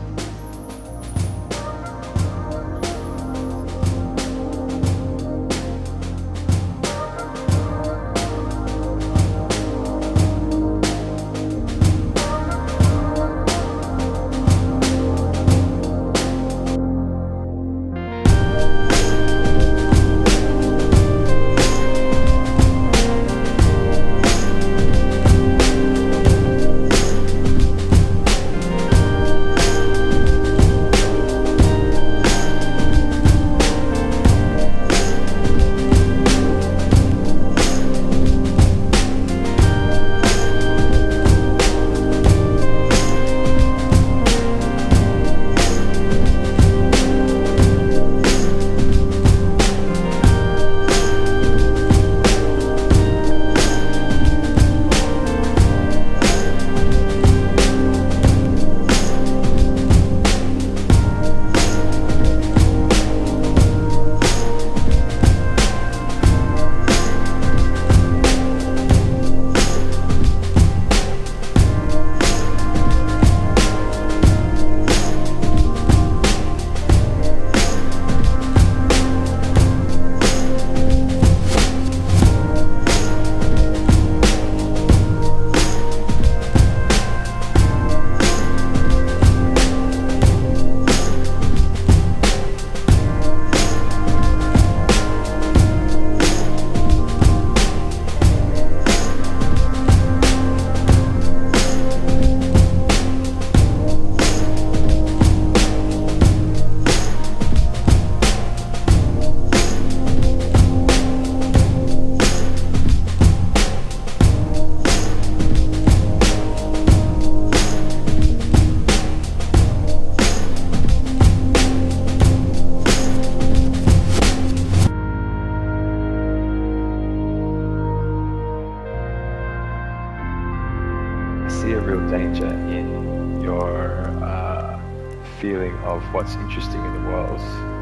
S20: feeling of what's interesting in the world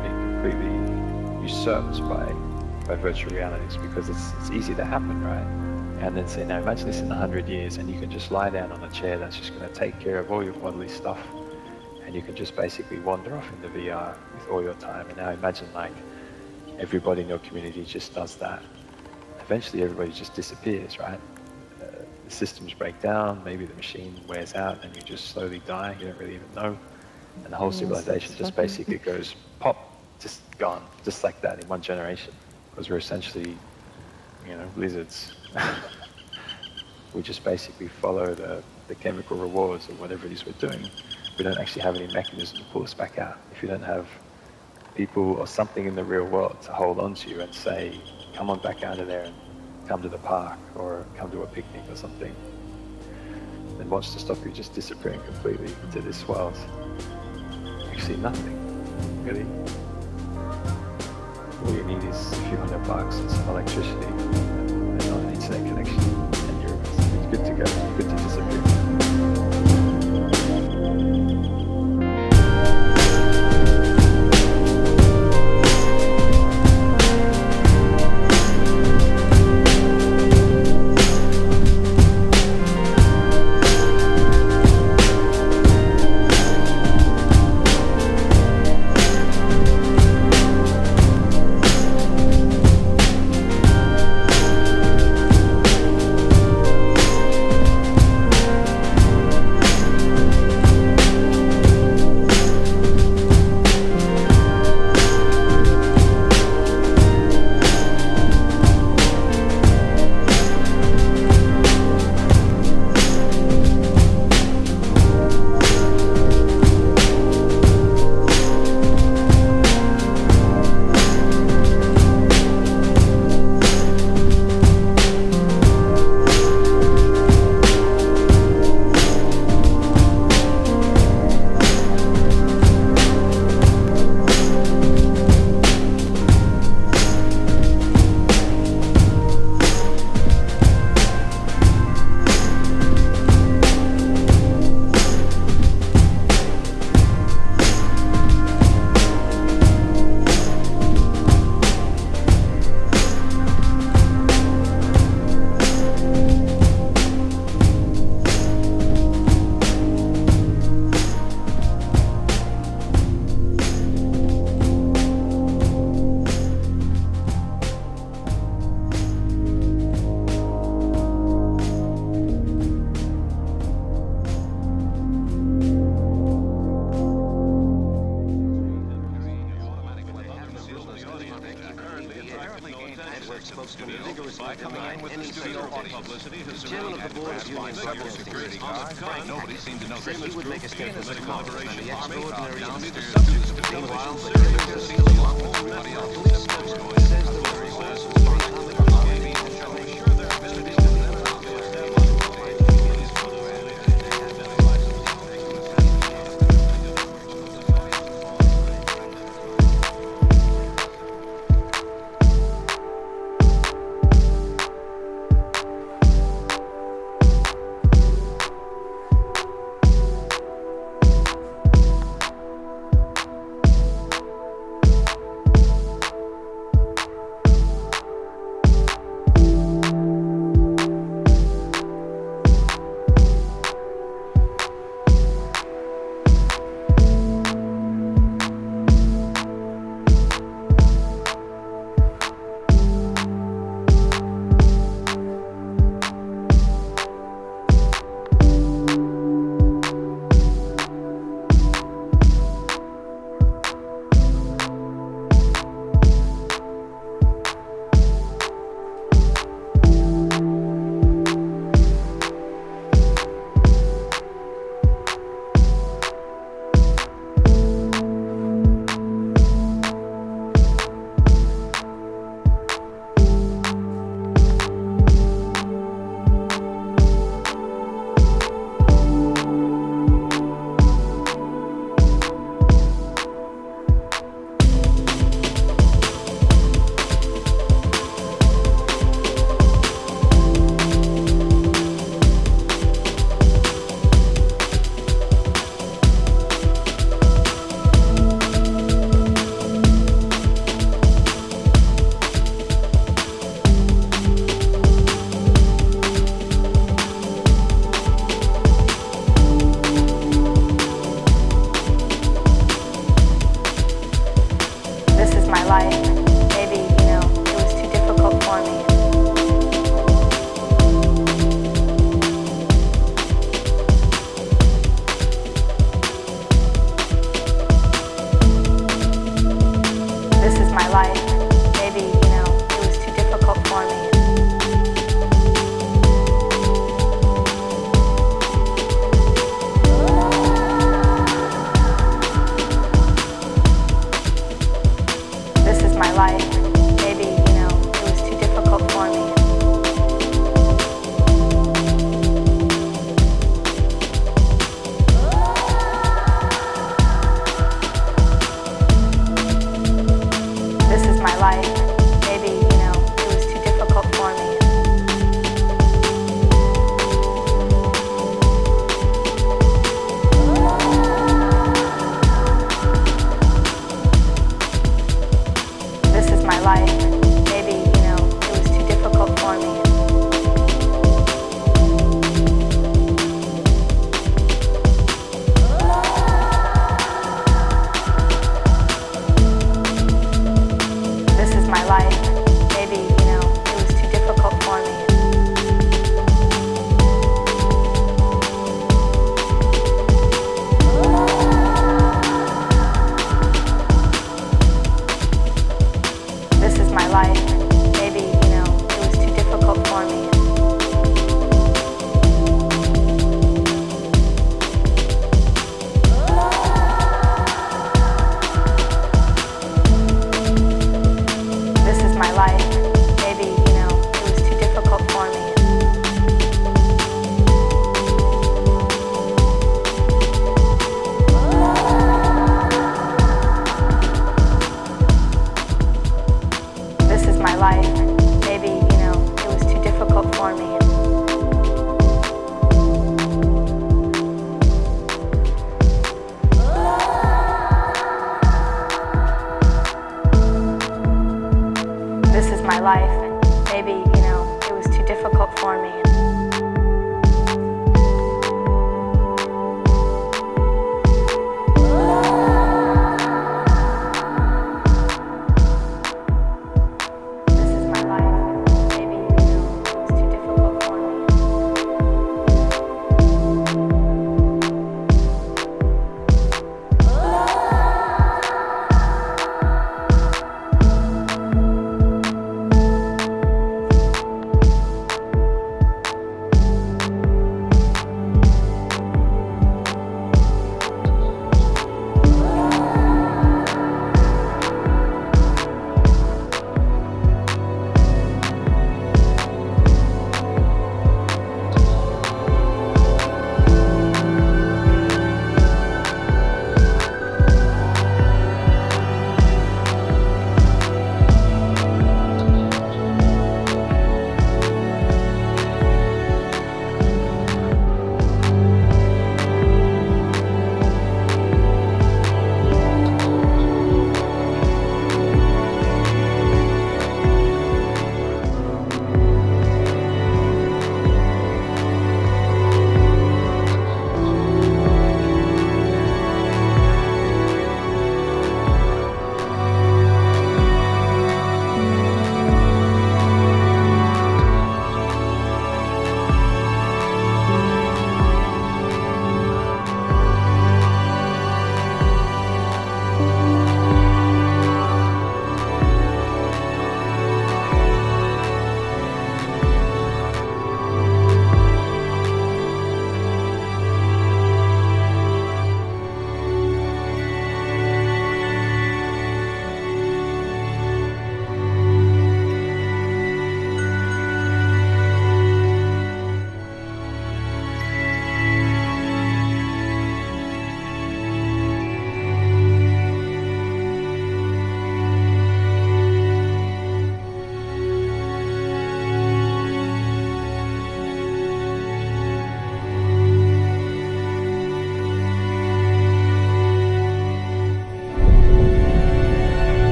S20: being completely usurped by virtual realities, because it's easy to happen, right? And then say, now imagine this in 100 years and you can just lie down on a chair that's just going to take care of all your bodily stuff, and you can just basically wander off into VR with all your time. And now imagine like everybody in your community just does that. Eventually everybody just disappears, right? The systems break down, maybe the machine wears out and you just slowly die, you don't really even know. And the whole civilization just basically goes pop, just gone, just like that in one generation. Because we're essentially, lizards. We just basically follow the chemical rewards of whatever it is we're doing. We don't actually have any mechanism to pull us back out. If you don't have people or something in the real world to hold on to you and say, come on back out of there and come to the park or come to a picnic or something, then what's to stop you just disappearing completely into this world? Actually nothing, really. All you need is a few $100 and some electricity and not an internet connection, and you're good to go, you're good to disappear.
S21: security guard. Nobody seemed to know that he would make escape from medical operation. And the extraordinary meanwhile, the killer seems to want everybody else. Police spokesman says the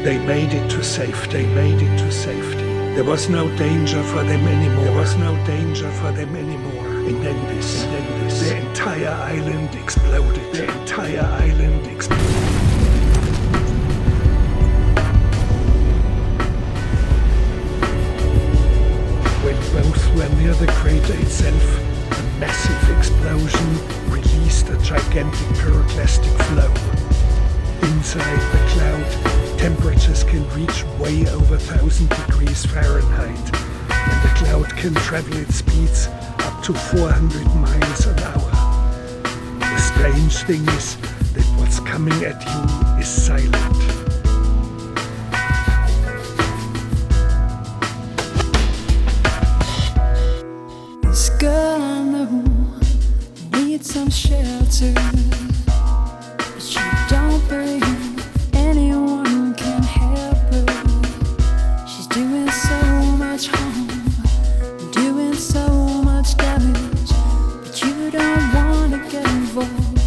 S9: They made it to safety. They made it to safety. There was no danger for them anymore. There was no danger for them anymore. And then this, the entire island exploded. The entire island exploded. When both were near the crater itself, a massive explosion released a gigantic pyroclastic flow. Inside the cloud, temperatures can reach way over 1,000 degrees Fahrenheit, and the cloud can travel at speeds up to 400 miles an hour. The strange thing is that what's coming at you is silent.
S17: This girl I know needs some shelter, but she don't believe anyone can help her. She's doing so much harm, doing so much damage, but you don't want to get involved.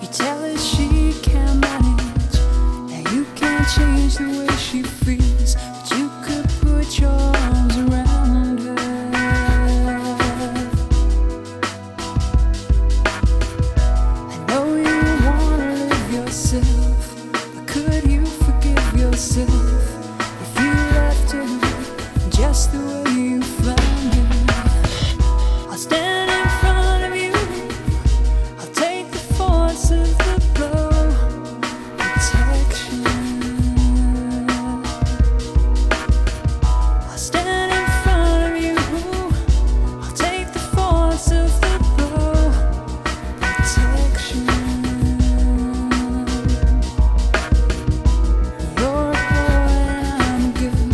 S17: You tell her she can't manage. Now you can't change the way she feels, but you could put your arms around her. I know you wanna live yourself, but could you forgive yourself if you left her just the way you found her? I'll stand in front of you, I'll take the force of the blow, protection. I'll stand in front of you, I'll take the force of the blow, protection. You're a boy and I'm a girl,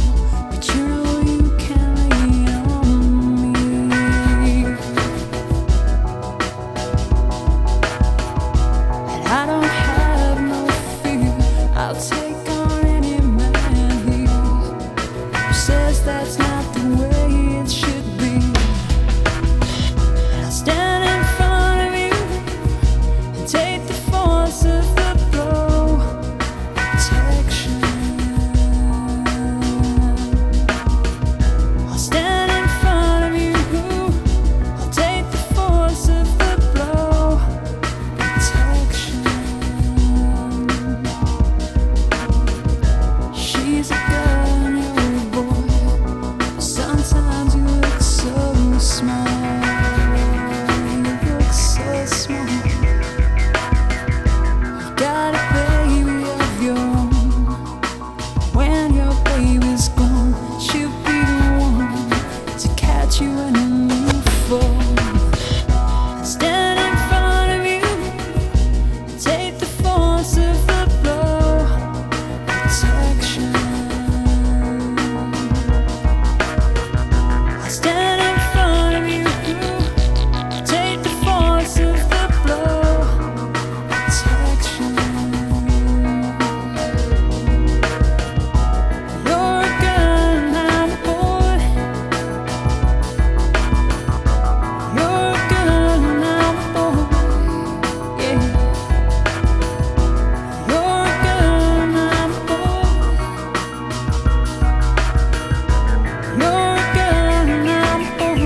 S17: but you know you can lean on me. And I don't have no fear, I'll take on any man here who says that's not the way it should be. And I'll stand in front of you and take the force of the blow, protection. I'll stand in front of you, I'll take the force of the blow, protection. She's a girl and you're a boy. Sometimes you look so small. You look so small. You got a baby of your own. When your baby's gone, she'll be the one to catch you when you fall. I stand in front of you and take the force of the blow, protection. I stand in front of you, take the force of the blow, protection. You're a girl and I'm a boy. You're a girl and I'm a boy. Yeah. You're a girl and I'm a boy. You're a girl and I'm a boy.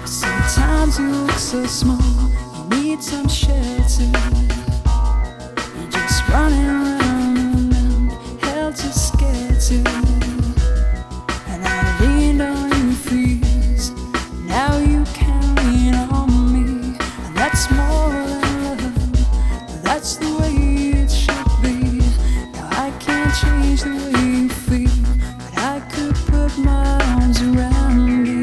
S17: Sometimes you look so small, you need some shelter. You're just running around, helter skelter. And I leaned on you for years, now you can lean on me. And that's more than love, that's the way it should be. Now I can't change the way you feel, but I could put my arms around you.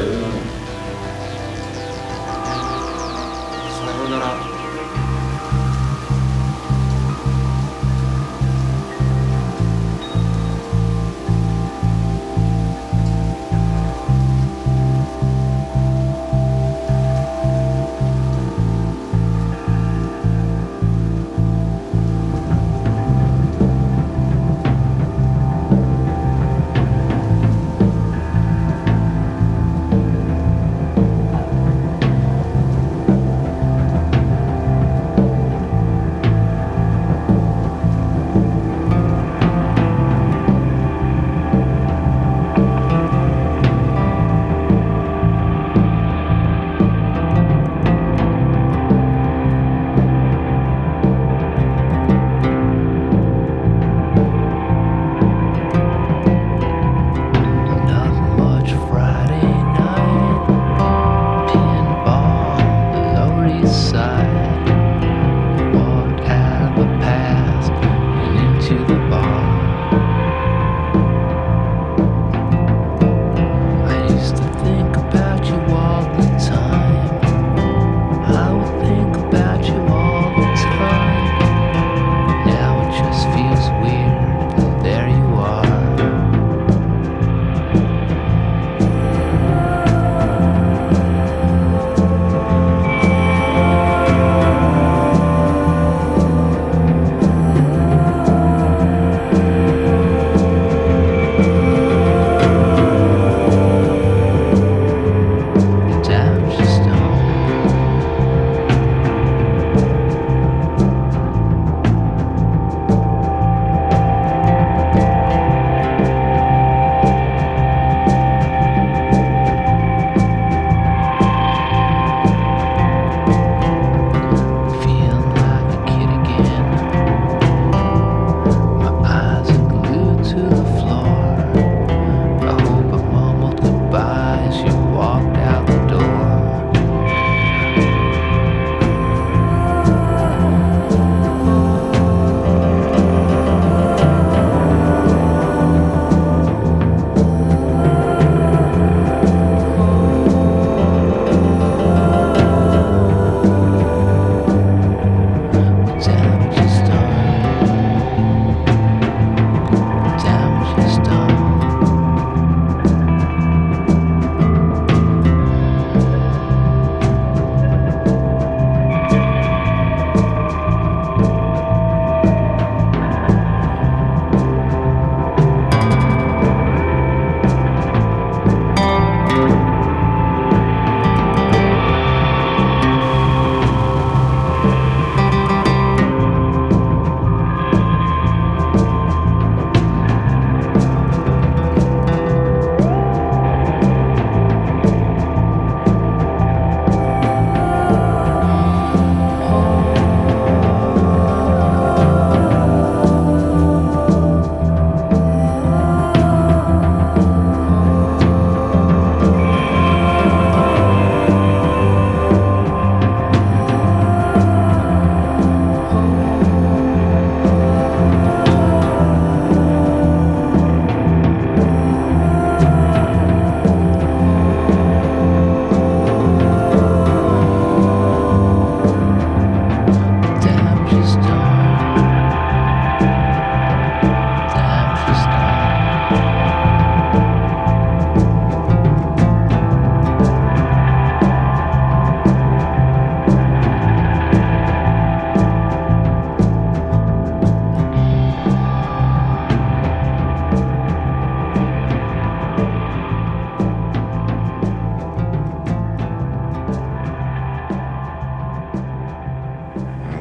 S1: さようなら。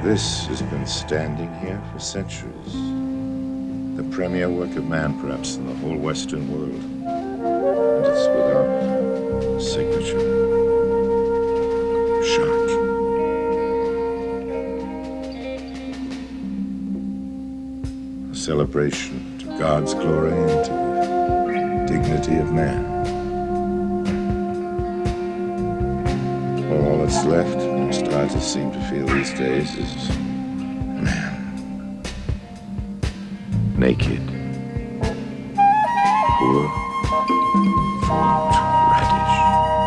S22: This has been standing here for centuries. The premier work of man, perhaps, in the whole Western world. And it's without signature. Shock. A celebration to God's glory and to the dignity of man. All that's left, most artists seem to feel these days, is man. Naked. Poor. Radish.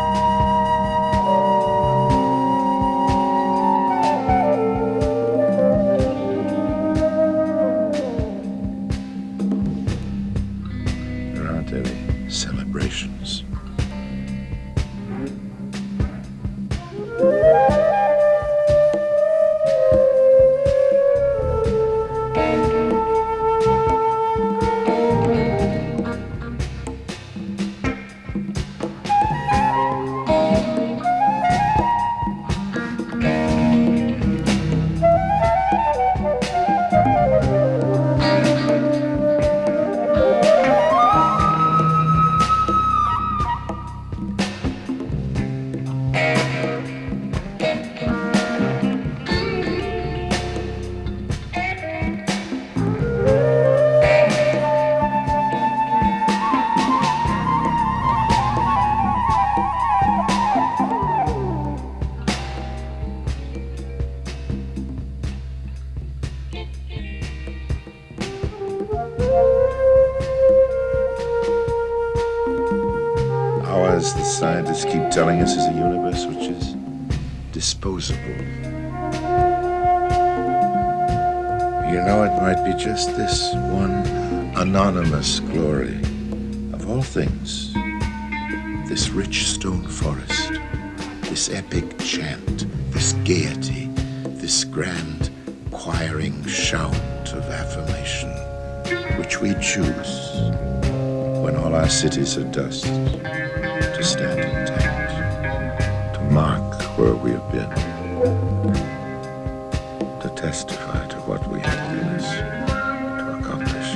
S22: planetary celebrations. Ours, the scientists keep telling us, is a universe which is disposable. You know, it might be just this one anonymous glory of all things. This rich stone forest, this epic chant, this gaiety, this grand choiring shout of affirmation, which we choose when all our cities are dust, to stand intact, to mark where we have been, to testify to what we have managed to accomplish.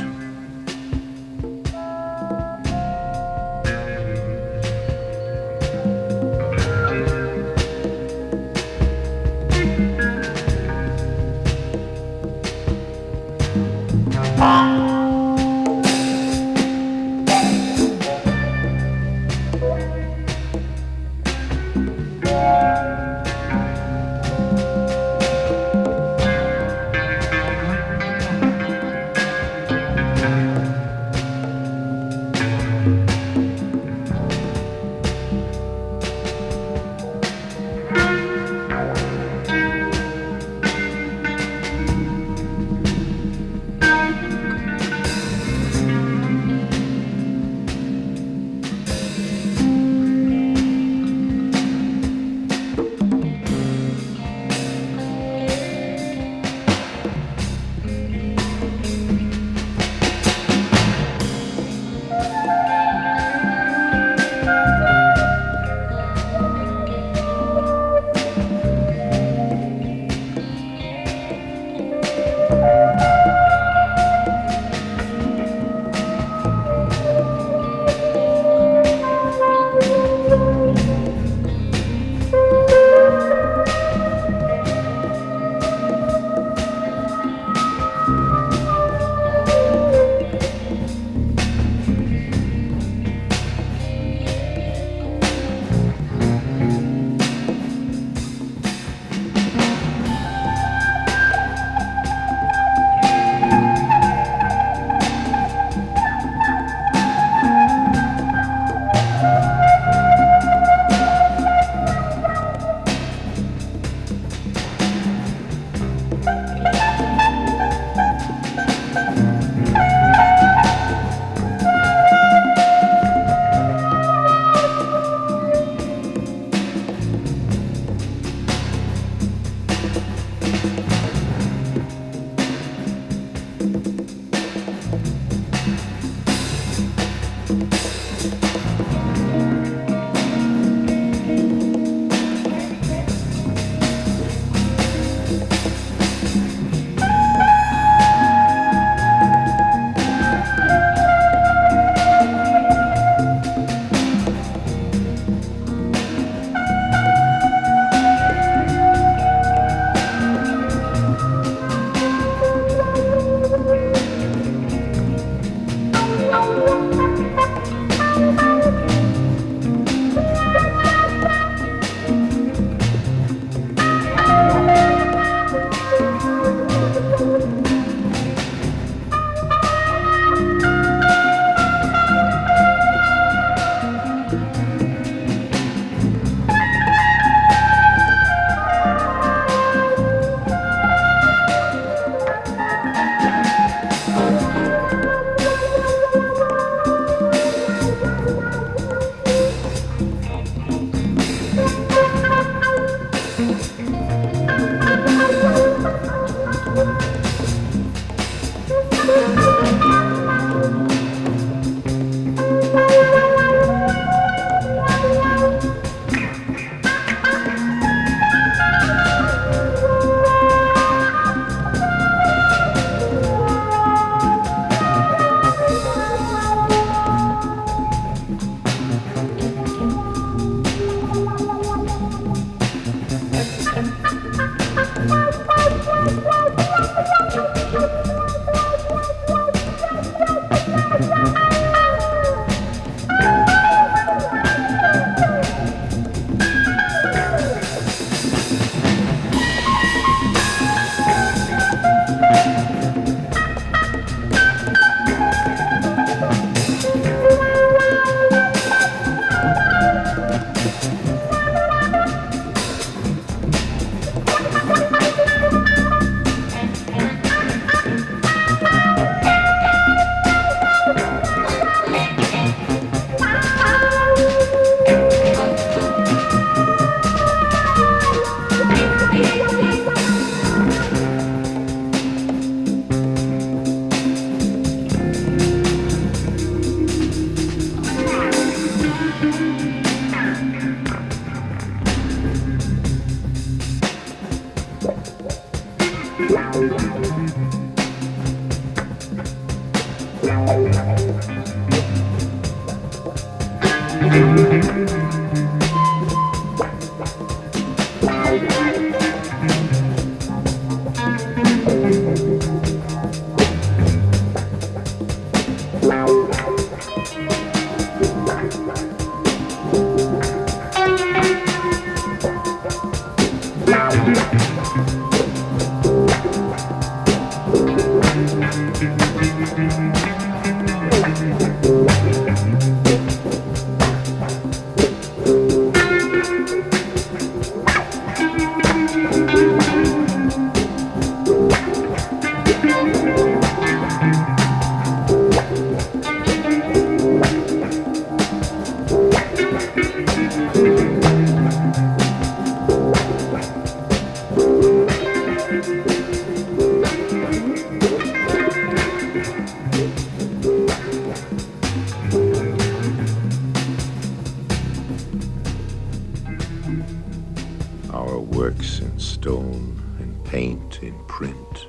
S22: Our works in stone, in paint, in print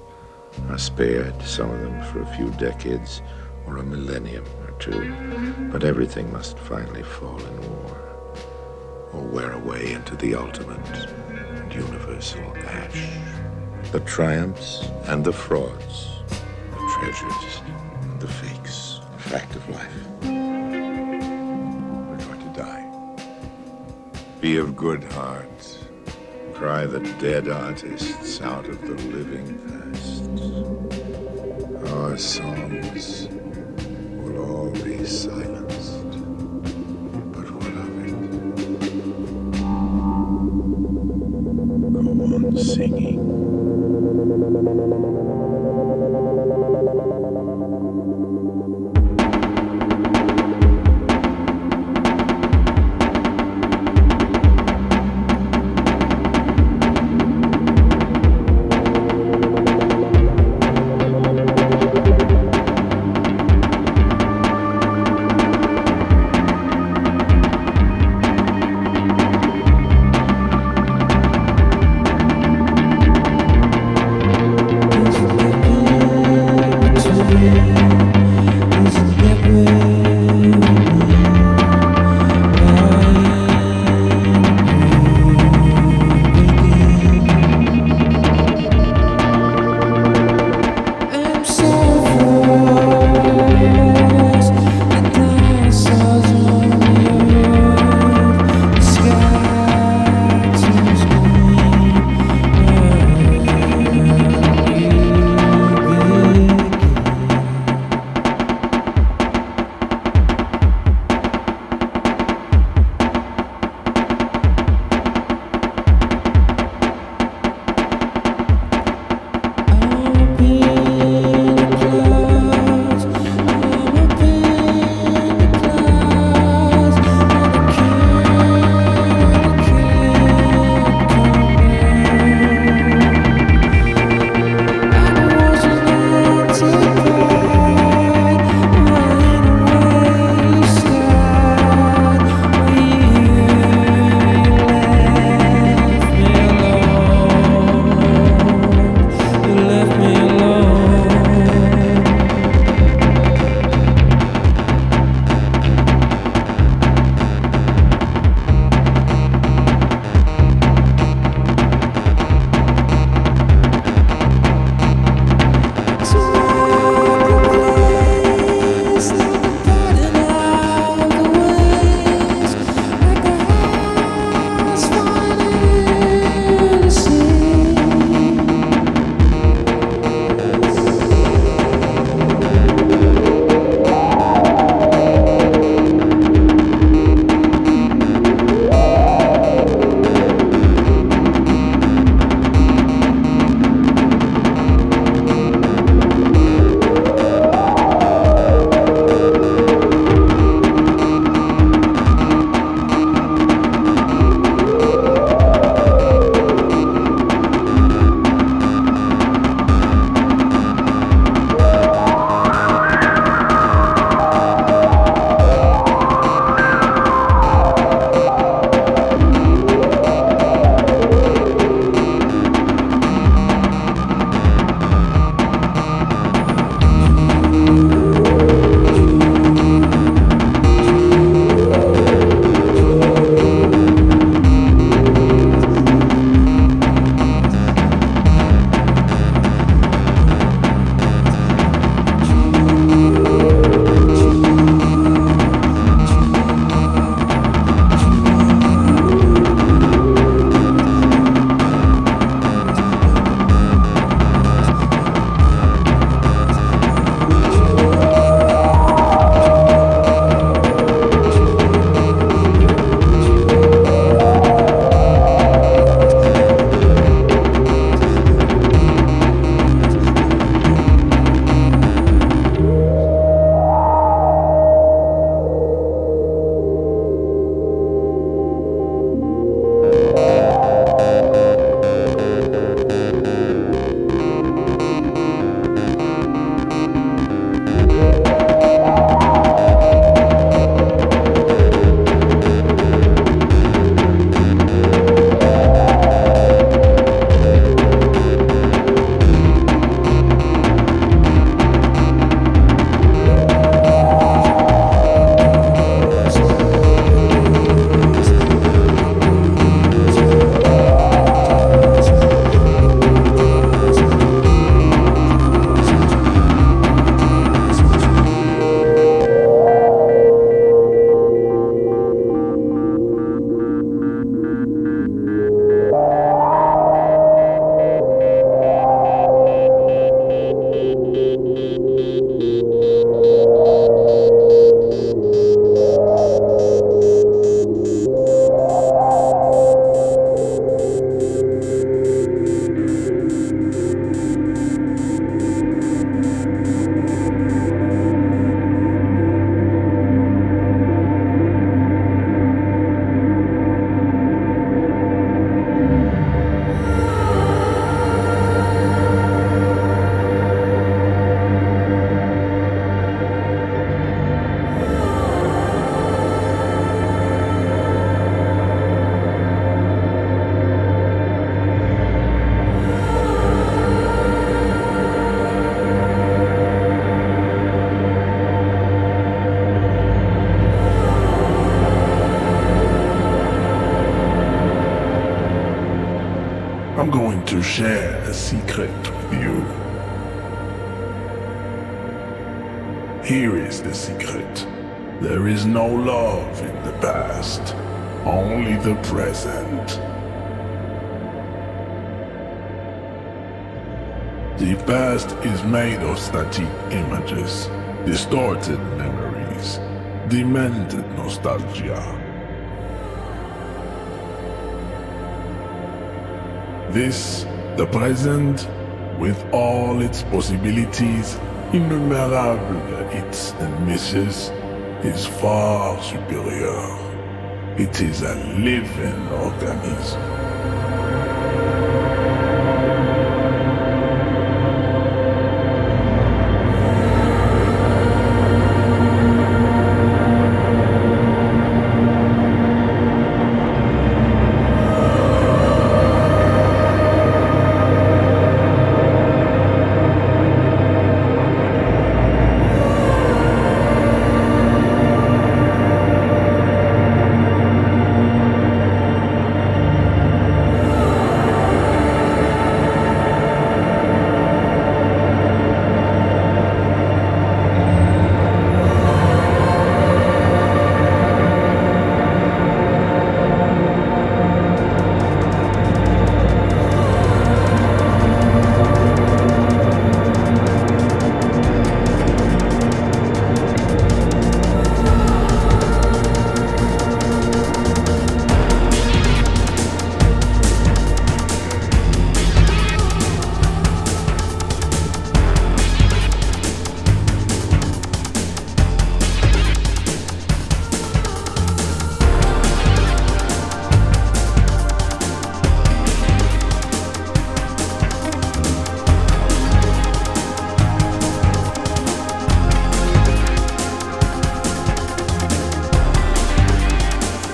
S22: are spared, some of them for a few decades or a millennium or two, but everything must finally fall in war or wear away into the ultimate and universal ash. The triumphs and the frauds, the treasures and the fakes, the fact of life. We're going to die. Be of good heart. Cry the dead artists out of the living past. Our songs will all be silenced. But what of it? Go on singing.
S3: I'm going to share a secret with you. Here is the secret. There is no love in the past, only the present. The past is made of static images, distorted memories, demented nostalgia. This, the present, with all its possibilities, innumerable hits and misses, is far superior. It is a living organism.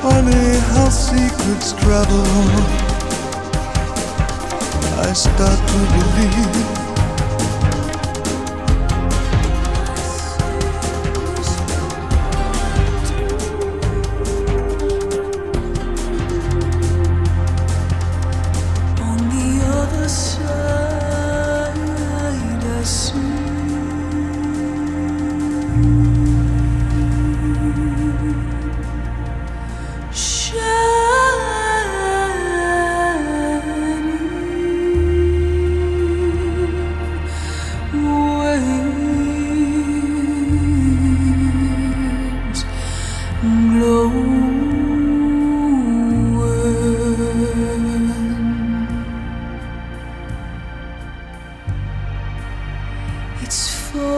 S5: Funny how secrets travel. I start to believe
S17: on the other side I see it's far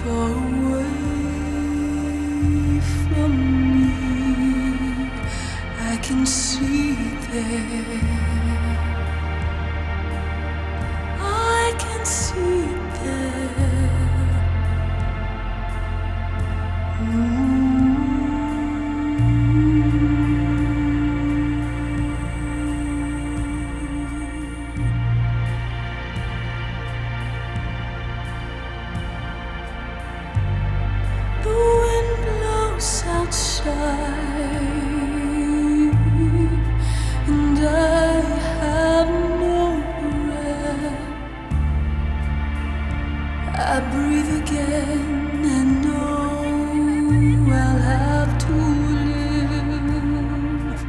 S17: away from me. I can see it there. I can see it there. The wind blows outside, and I have no breath. I breathe again and know I'll have to live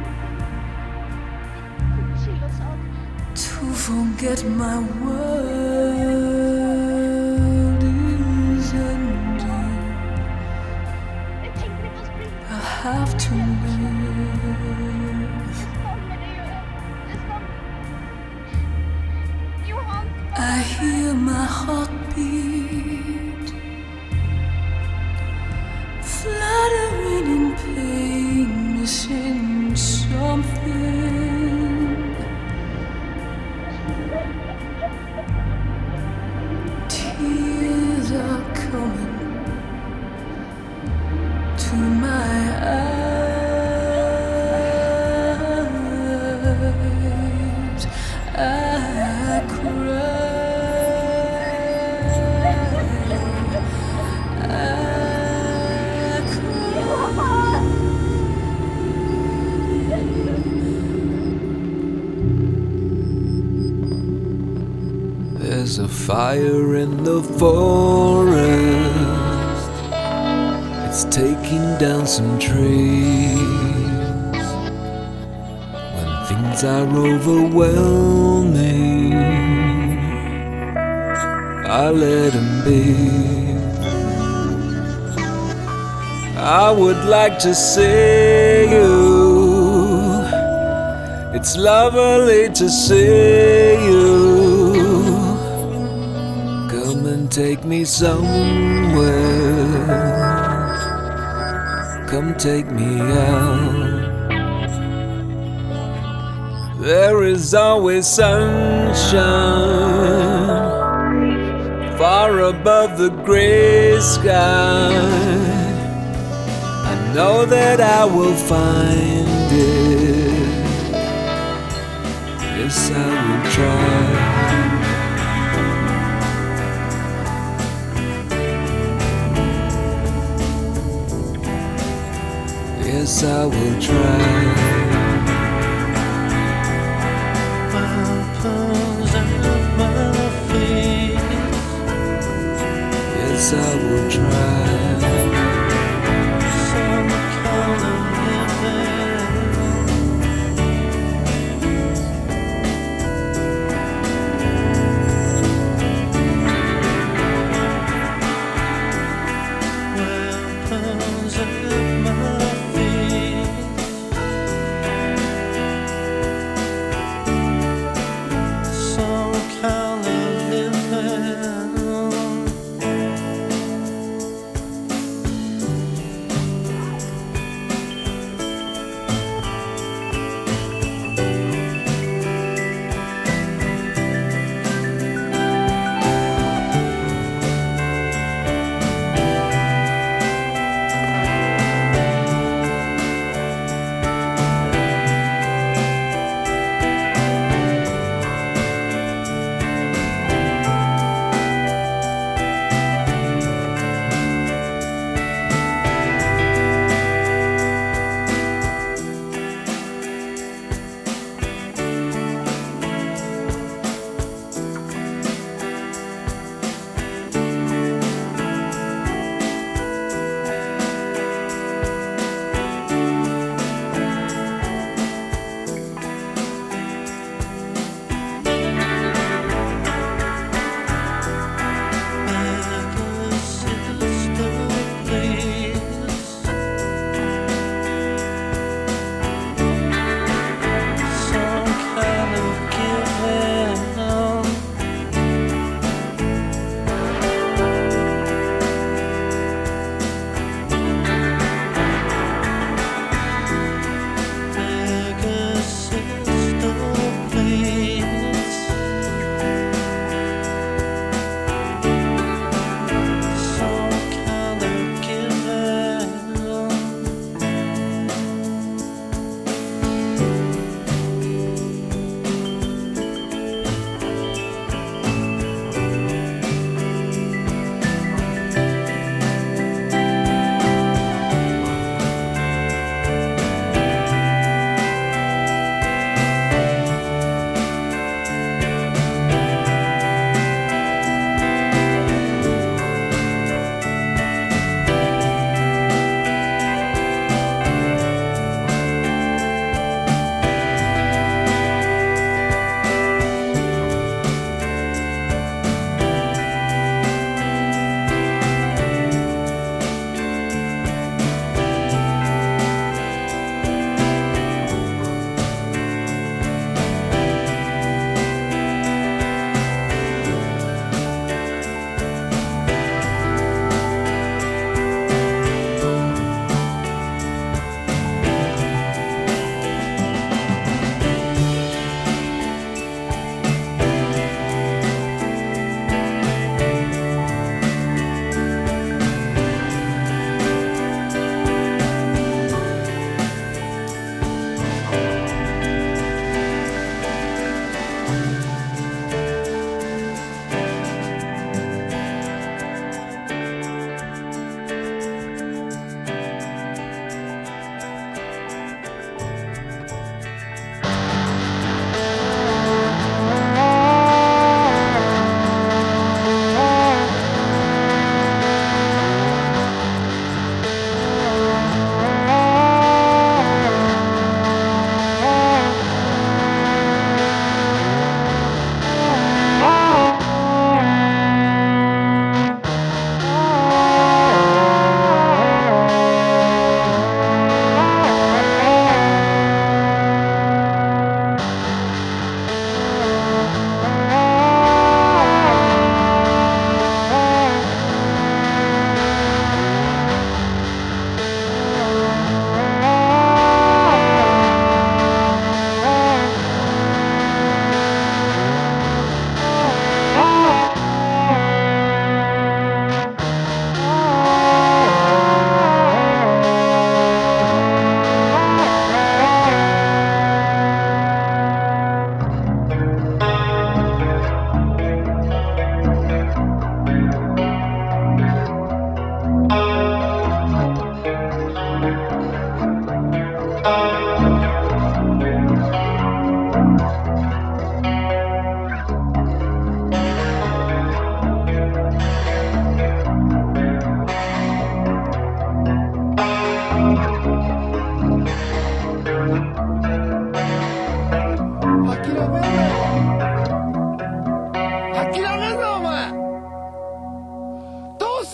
S17: to forget my world is ending. I have to live. I hear my heartbeat fluttering in pain, missing something.
S4: Fire in the forest, it's taking down some trees. When things are overwhelming, I let them be. I would like to see you. It's lovely to see you. Come and take me somewhere. Come take me out. There is always sunshine far above the gray sky. I know that I will find it. Yes, I will try. Yes, I will try. Yes, I will try.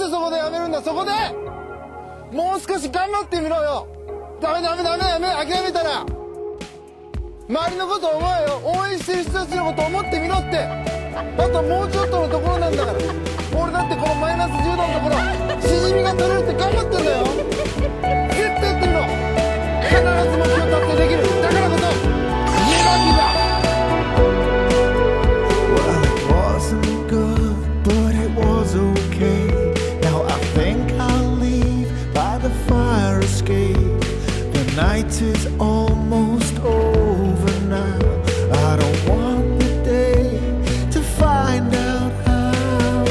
S6: でそこでやめるんだそこでもう少し頑張ってみろよダメ諦めたら周りのこと思えよ応援してる人たちのこと思ってみろってあともうちょっとのところなんだから俺だってこのマイナス10度のところしじみが取れるって頑張ってんだよ絶対やってみろ必ず目標達成できるだからこそネバーギブアップ
S5: Well, it wasn't good, but it was okay. Now I think I'll leave by the fire escape. The night is almost over now. I don't want the day to find out how.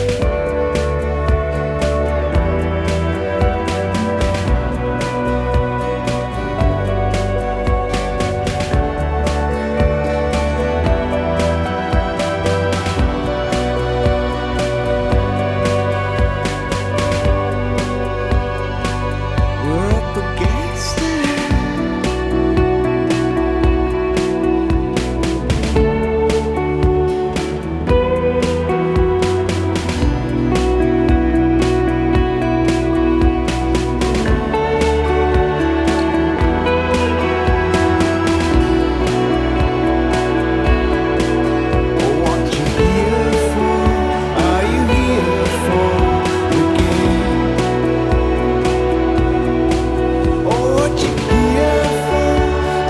S5: We're up against it. What you here for? Are you here for again? Oh, what you here for?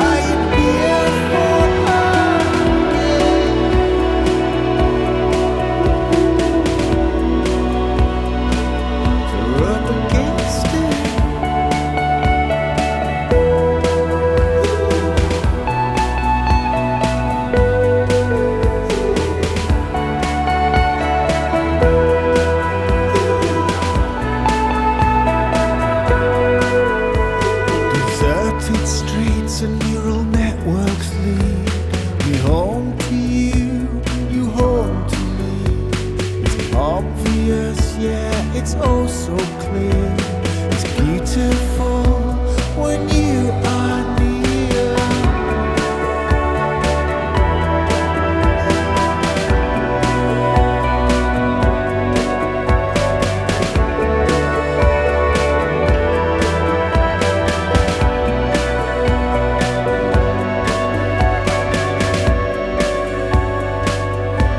S5: Are you here for again? So we're up against it. Deserted streets and neural networks lead me home to you, you home to me. It's obvious, yeah, it's oh so clear. It's beautiful when you are near.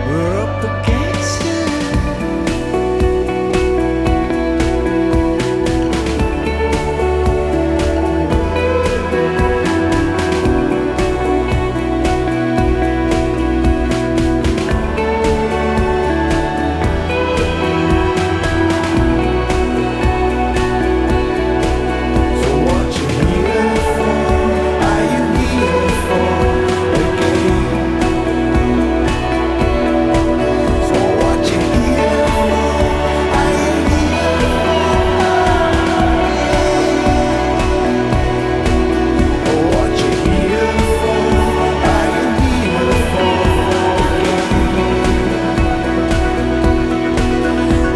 S5: We're up against it. So what you here for? Are you here for again? So what you here for? Are you here for? Oh, what you here for? Are you here for again?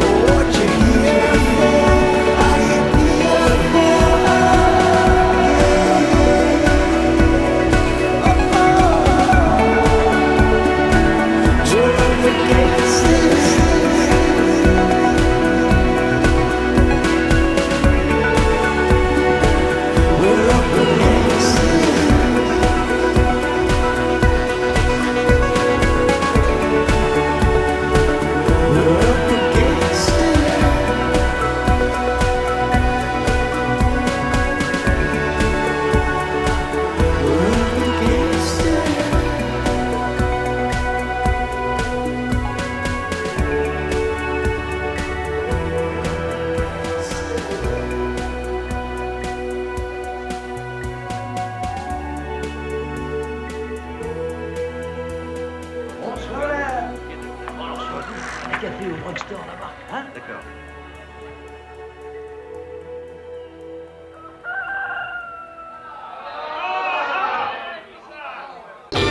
S5: Oh, what you here for? Are you here for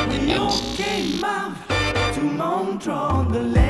S5: When you came out to Montreal, the land